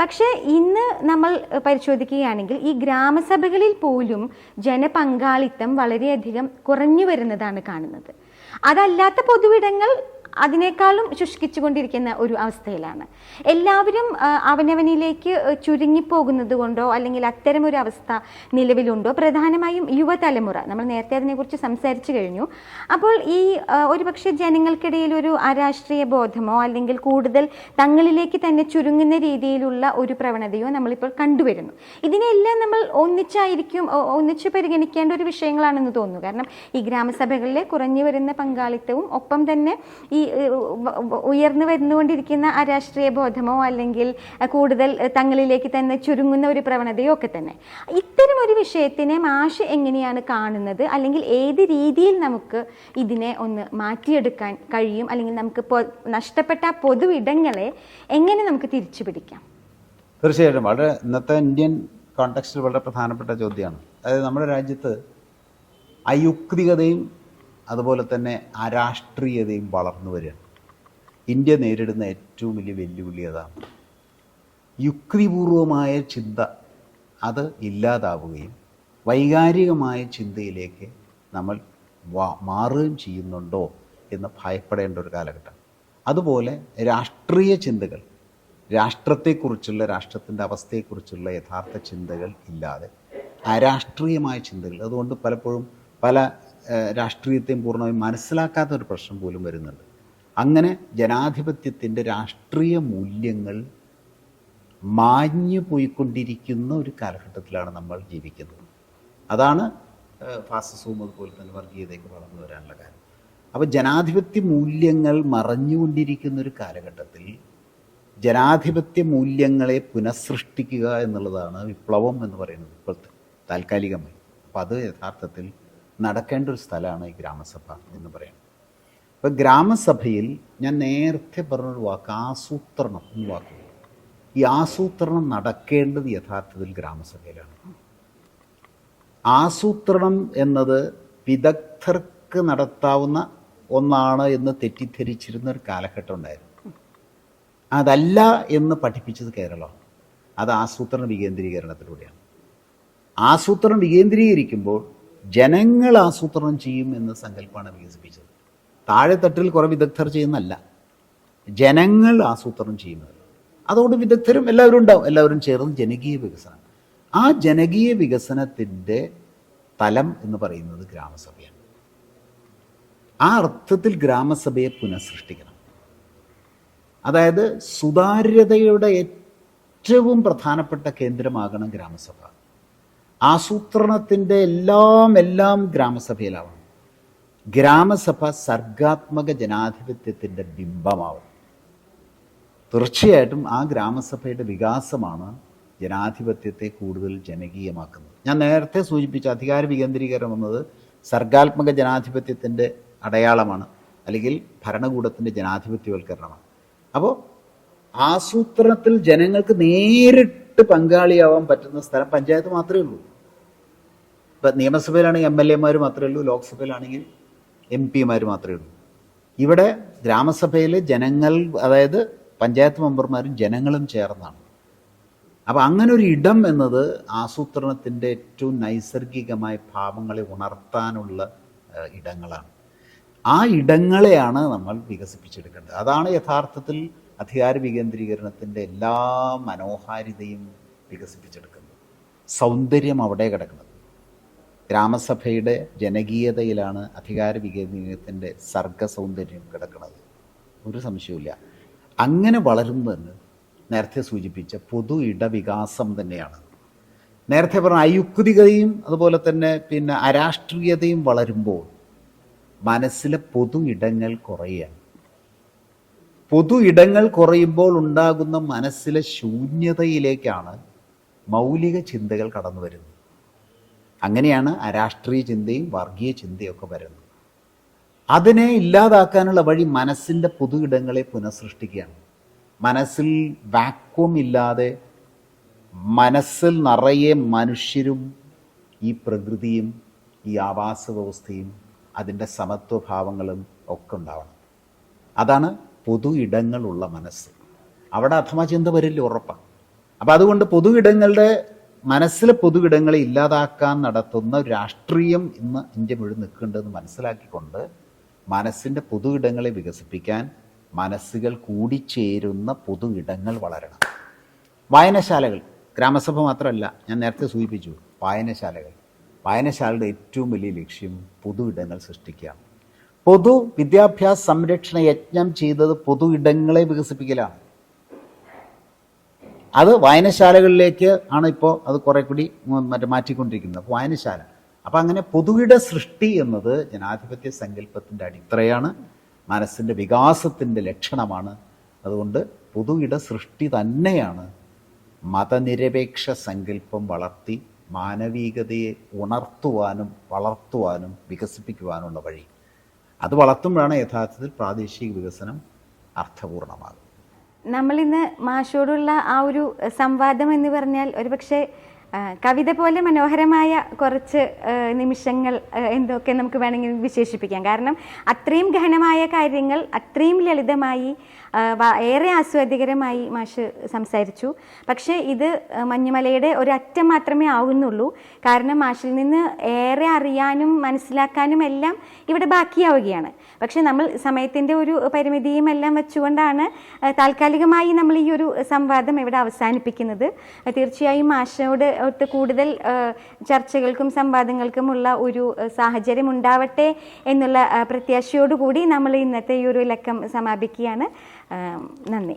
പക്ഷേ ഇന്ന് നമ്മൾ പരിശോധിക്കുകയാണെങ്കിൽ ഈ ഗ്രാമസഭകളിൽ പോലും ജനപങ്കാളിത്തം വളരെയധികം കുറഞ്ഞു വരുന്നതാണ് കാണുന്നത്. അതല്ലാത്ത പൊതുവിടങ്ങൾ അതിനേക്കാളും ശുഷ്കിച്ചുകൊണ്ടിരിക്കുന്ന ഒരു അവസ്ഥയിലാണ്. എല്ലാവരും അവനവനിലേക്ക് ചുരുങ്ങിപ്പോകുന്നത് കൊണ്ടോ അല്ലെങ്കിൽ അത്തരമൊരു അവസ്ഥ നിലവിലുണ്ടോ? പ്രധാനമായും യുവതലമുറ, നമ്മൾ നേരത്തെ അതിനെക്കുറിച്ച് സംസാരിച്ചു കഴിഞ്ഞു. അപ്പോൾ ഈ ഒരുപക്ഷെ ജനങ്ങൾക്കിടയിൽ ഒരു അരാഷ്ട്രീയ ബോധമോ അല്ലെങ്കിൽ കൂടുതൽ തങ്ങളിലേക്ക് തന്നെ ചുരുങ്ങുന്ന രീതിയിലുള്ള ഒരു പ്രവണതയോ നമ്മളിപ്പോൾ കണ്ടുവരുന്നു. ഇതിനെല്ലാം നമ്മൾ ഒന്നിച്ച് പരിഗണിക്കേണ്ട ഒരു വിഷയങ്ങളാണെന്ന് തോന്നുന്നു. കാരണം ഈ ഗ്രാമസഭകളിലെ കുറഞ്ഞു വരുന്ന പങ്കാളിത്തവും ഒപ്പം തന്നെ ഈ ഉയർന്നു വരുന്നുകൊണ്ടിരിക്കുന്ന അരാഷ്ട്രീയ ബോധമോ അല്ലെങ്കിൽ കൂടുതൽ തങ്ങളിലേക്ക് തന്നെ ചുരുങ്ങുന്ന ഒരു പ്രവണതയോ ഒക്കെ തന്നെ. ഇത്തരം ഒരു വിഷയത്തിനെ മാഷ് എങ്ങനെയാണ് കാണുന്നത്? അല്ലെങ്കിൽ ഏത് രീതിയിൽ നമുക്ക് ഇതിനെ ഒന്ന് മാറ്റിയെടുക്കാൻ കഴിയും? അല്ലെങ്കിൽ നമുക്ക് നഷ്ടപ്പെട്ട പൊതു ഇടങ്ങളെ എങ്ങനെ നമുക്ക് തിരിച്ചു പിടിക്കാം? തീർച്ചയായിട്ടും വളരെ ഇന്നത്തെ ഇന്ത്യൻ കോണ്ടെക്സ്റ്റിൽ വളരെ പ്രധാനപ്പെട്ട ചോദ്യമാണ്. അതായത് നമ്മുടെ രാജ്യത്ത് അയുക്തികതയും അതുപോലെ തന്നെ അരാഷ്ട്രീയതയും വളർന്നു വരികയാണ്. ഇന്ത്യ നേരിടുന്ന ഏറ്റവും വലിയ വെല്ലുവിളി അതാണ്. യുക്തിപൂർവമായ ചിന്ത അത് ഇല്ലാതാവുകയും വൈകാരികമായ ചിന്തയിലേക്ക് നമ്മൾ മാറുകയും ചെയ്യുന്നുണ്ടോ എന്ന് ഭയപ്പെടേണ്ട ഒരു കാലഘട്ടം. അതുപോലെ രാഷ്ട്രീയ ചിന്തകൾ, രാഷ്ട്രത്തെക്കുറിച്ചുള്ള, രാഷ്ട്രത്തിൻ്റെ അവസ്ഥയെക്കുറിച്ചുള്ള യഥാർത്ഥ ചിന്തകൾ ഇല്ലാതെ അരാഷ്ട്രീയമായ ചിന്തകൾ, അതുകൊണ്ട് പലപ്പോഴും പല രാഷ്ട്രീയത്തെയും പൂർണ്ണമായും മനസ്സിലാക്കാത്ത ഒരു പ്രശ്നം പോലും വരുന്നുണ്ട്. അങ്ങനെ ജനാധിപത്യത്തിൻ്റെ രാഷ്ട്രീയ മൂല്യങ്ങൾ മാഞ്ഞു പോയിക്കൊണ്ടിരിക്കുന്ന ഒരു കാലഘട്ടത്തിലാണ് നമ്മൾ ജീവിക്കുന്നത്. അതാണ് ഫാസിസവും അതുപോലെ തന്നെ വർഗീയതയൊക്കെ വളർന്നു വരാനുള്ള കാര്യം. അപ്പോൾ ജനാധിപത്യ മൂല്യങ്ങൾ മറഞ്ഞുകൊണ്ടിരിക്കുന്ന ഒരു കാലഘട്ടത്തിൽ ജനാധിപത്യ മൂല്യങ്ങളെ പുനഃസൃഷ്ടിക്കുക എന്നുള്ളതാണ് വിപ്ലവം എന്ന് പറയുന്നത് ഇപ്പോഴത്തെ താൽക്കാലികമായി. അപ്പോൾ അത് യഥാർത്ഥത്തിൽ നടക്കേണ്ട ഒരു സ്ഥലമാണ് ഈ ഗ്രാമസഭ എന്ന് പറയുന്നത്. അപ്പോൾ ഗ്രാമസഭയിൽ ഞാൻ നേരത്തെ പറഞ്ഞൊരു വാക്ക് ആസൂത്രണം എന്ന് വാക്ക്. ഈ ആസൂത്രണം നടക്കേണ്ടത് യഥാർത്ഥത്തിൽ ഗ്രാമസഭയിലാണ്. ആസൂത്രണം എന്നത് വിദഗ്ധർക്ക് നടത്താവുന്ന ഒന്നാണ് എന്ന് തെറ്റിദ്ധരിച്ചിരുന്ന ഒരു കാലഘട്ടം ഉണ്ടായിരുന്നു. അതല്ല എന്ന് പഠിപ്പിച്ചത് കേരളമാണ്. അത് ആസൂത്രണ വികേന്ദ്രീകരണത്തിലൂടെയാണ്. ആസൂത്രണം വികേന്ദ്രീകരിക്കുമ്പോൾ ജനങ്ങൾ ആസൂത്രണം ചെയ്യും എന്ന സങ്കല്പമാണ് വികസിപ്പിച്ചത്. താഴെത്തട്ടിൽ കുറേ വിദഗ്ധർ ചെയ്യുന്നല്ല, ജനങ്ങൾ ആസൂത്രണം ചെയ്യുന്നത്. അതുകൊണ്ട് വിദഗ്ധരും എല്ലാവരും ഉണ്ടാവും, എല്ലാവരും ചേർന്ന് ജനകീയ വികസനം. ആ ജനകീയ വികസനത്തിൻ്റെ തലം എന്ന് പറയുന്നത് ഗ്രാമസഭയാണ്. ആ അർത്ഥത്തിൽ ഗ്രാമസഭയെ പുനഃസൃഷ്ടിക്കണം. അതായത് സുതാര്യതയുടെ ഏറ്റവും പ്രധാനപ്പെട്ട കേന്ദ്രമാകണം ഗ്രാമസഭ. ആസൂത്രണത്തിൻ്റെ എല്ലാം ഗ്രാമസഭയിലാവണം. ഗ്രാമസഭ സർഗാത്മക ജനാധിപത്യത്തിൻ്റെ ബിംബമാവും. തീർച്ചയായിട്ടും ആ ഗ്രാമസഭയുടെ വികാസമാണ് ജനാധിപത്യത്തെ കൂടുതൽ ജനകീയമാക്കുന്നത്. ഞാൻ നേരത്തെ സൂചിപ്പിച്ച അധികാര വികേന്ദ്രീകരണം എന്നത് സർഗാത്മക ജനാധിപത്യത്തിൻ്റെ അടയാളമാണ്, അല്ലെങ്കിൽ ഭരണകൂടത്തിൻ്റെ ജനാധിപത്യവൽക്കരണമാണ്. അപ്പോൾ ആസൂത്രണത്തിൽ ജനങ്ങൾക്ക് നേരിട്ട് പങ്കാളിയാവാൻ പറ്റുന്ന സ്ഥലം പഞ്ചായത്ത് മാത്രമേ ഉള്ളൂ. ഇപ്പം നിയമസഭയിലാണെങ്കിൽ MLA മാത്രമേ ഉള്ളൂ, ലോക്സഭയിലാണെങ്കിൽ MP മാത്രമേ ഉള്ളൂ. ഇവിടെ ഗ്രാമസഭയിൽ ജനങ്ങൾ, അതായത് പഞ്ചായത്ത് മെമ്പർമാരും ജനങ്ങളും ചേർന്നാണ്. അപ്പോൾ അങ്ങനെ ഒരു ഇടം എന്നത് ആസൂത്രണത്തിൻ്റെ ഏറ്റവും നൈസർഗികമായ ഭാവങ്ങളെ ഉണർത്താനുള്ള ഇടങ്ങളാണ്. ആ ഇടങ്ങളെയാണ് നമ്മൾ വികസിപ്പിച്ചെടുക്കേണ്ടത്. അതാണ് യഥാർത്ഥത്തിൽ അധികാര വികേന്ദ്രീകരണത്തിൻ്റെ എല്ലാ മനോഹാരിതയും വികസിപ്പിച്ചെടുക്കുന്നത്. സൗന്ദര്യം അവിടെ കിടക്കുന്നത്. ഗ്രാമസഭയുടെ ജനകീയതയിലാണ് അധികാര വികേന്ദ്രീകരണത്തിൻ്റെ സർഗസൗന്ദര്യം കിടക്കുന്നത്. ഒരു സംശയവുമില്ല. അങ്ങനെ വളരുന്നത് നേരത്തെ സൂചിപ്പിച്ച പൊതു ഇടവികാസം തന്നെയാണ്. നേരത്തെ പറഞ്ഞ അയുക്തികതയും അതുപോലെ തന്നെ അരാഷ്ട്രീയതയും വളരുമ്പോൾ മനസ്സിലെ പൊതു ഇടങ്ങൾ കുറയുകയാണ്. പൊതു ഇടങ്ങൾ കുറയുമ്പോൾ ഉണ്ടാകുന്ന മനസ്സിലെ ശൂന്യതയിലേക്കാണ് മൗലിക ചിന്തകൾ കടന്നു വരുന്നത്. അങ്ങനെയാണ് അരാഷ്ട്രീയ ചിന്തയും വർഗീയ ചിന്തയൊക്കെ വരുന്നത്. അതിനെ ഇല്ലാതാക്കാനുള്ള വഴി മനസ്സിൻ്റെ പൊതു ഇടങ്ങളെ പുനഃസൃഷ്ടിക്കുകയാണ്. മനസ്സിൽ വാക്വം ഇല്ലാതെ മനസ്സിൽ നിറയെ മനുഷ്യരും ഈ പ്രകൃതിയും ഈ ആവാസ വ്യവസ്ഥയും അതിൻ്റെ സമത്വഭാവങ്ങളും ഒക്കെ ഉണ്ടാവണം. അതാണ് പൊതു ഇടങ്ങളുള്ള മനസ്സ്. അവിടെ അഥവാ ചിന്ത വരില്ല, ഉറപ്പാണ്. അപ്പം അതുകൊണ്ട് പൊതു ഇടങ്ങളുടെ മനസ്സിലെ പൊതു ഇടങ്ങളെ ഇല്ലാതാക്കാൻ നടത്തുന്ന രാഷ്ട്രീയം ഇന്ന് ഇന്ത്യ മുഴുവൻ നിൽക്കേണ്ടതെന്ന് മനസ്സിലാക്കിക്കൊണ്ട് മനസ്സിൻ്റെ പൊതു ഇടങ്ങളെ വികസിപ്പിക്കാൻ മനസ്സുകൾ കൂടിച്ചേരുന്ന പൊതു ഇടങ്ങൾ വളരണം. വായനശാലകൾ, ഗ്രാമസഭ മാത്രമല്ല, ഞാൻ നേരത്തെ സൂചിപ്പിച്ചു, വായനശാലയുടെ ഏറ്റവും വലിയ ലക്ഷ്യം പൊതു ഇടങ്ങൾ സൃഷ്ടിക്കുകയാണ്. പൊതു വിദ്യാഭ്യാസ സംരക്ഷണ യജ്ഞം ചെയ്തത് പൊതു ഇടങ്ങളെ വികസിപ്പിക്കലാണ്. അത് വായനശാലകളിലേക്ക് ആണ് ഇപ്പോൾ അത് കുറെ കൂടി മാറ്റിക്കൊണ്ടിരിക്കുന്നത്. അപ്പോൾ വായനശാല, അപ്പം അങ്ങനെ പൊതുവിട സൃഷ്ടി എന്നത് ജനാധിപത്യ സങ്കല്പത്തിൻ്റെ അടിത്തറയാണ്, മനസ്സിൻ്റെ വികാസത്തിൻ്റെ ലക്ഷണമാണ്. അതുകൊണ്ട് പൊതുവിട സൃഷ്ടി തന്നെയാണ് മതനിരപേക്ഷ സങ്കല്പം വളർത്തി മാനവികതയെ ഉണർത്തുവാനും വളർത്തുവാനും വികസിപ്പിക്കുവാനുള്ള വഴി. അത് വളർത്തുമ്പോഴാണ് യഥാർത്ഥത്തിൽ പ്രാദേശിക വികസനം അർത്ഥപൂർണമാകും. നമ്മളിന്ന് മാഷോടുള്ള ആ ഒരു സംവാദം എന്ന് പറഞ്ഞാൽ ഒരുപക്ഷെ കവിത പോലെ മനോഹരമായ കുറച്ച് നിമിഷങ്ങൾ എന്തൊക്കെ നമുക്ക് വേണമെങ്കിൽ വിശേഷിപ്പിക്കാം. കാരണം അത്രയും ഗഹനമായ കാര്യങ്ങൾ അത്രയും ലളിതമായി ഏറെ ആസ്വാദ്യകരമായി മാഷ് സംസാരിച്ചു. പക്ഷേ ഇത് മഞ്ഞുമലയുടെ ഒരു അറ്റം മാത്രമേ ആവുന്നുള്ളൂ. കാരണം മാഷിൽ നിന്ന് ഏറെ അറിയാനും മനസ്സിലാക്കാനും എല്ലാം ഇവിടെ ബാക്കിയാവുകയാണ്. പക്ഷെ നമ്മൾ സമയത്തിൻ്റെ ഒരു പരിമിതിയും എല്ലാം വെച്ചുകൊണ്ടാണ് താൽക്കാലികമായി നമ്മൾ ഈ ഒരു സംവാദം ഇവിടെ അവസാനിപ്പിക്കുന്നത്. തീർച്ചയായും മാഷോട് ഒട്ട് കൂടുതൽ ചർച്ചകൾക്കും സംവാദങ്ങൾക്കുമുള്ള ഒരു സാഹചര്യം ഉണ്ടാവട്ടെ എന്നുള്ള പ്രത്യാശയോടുകൂടി നമ്മൾ ഇന്നത്തെ ഈ ഒരു ലക്കം സമാപിക്കുകയാണ്. നന്ദി.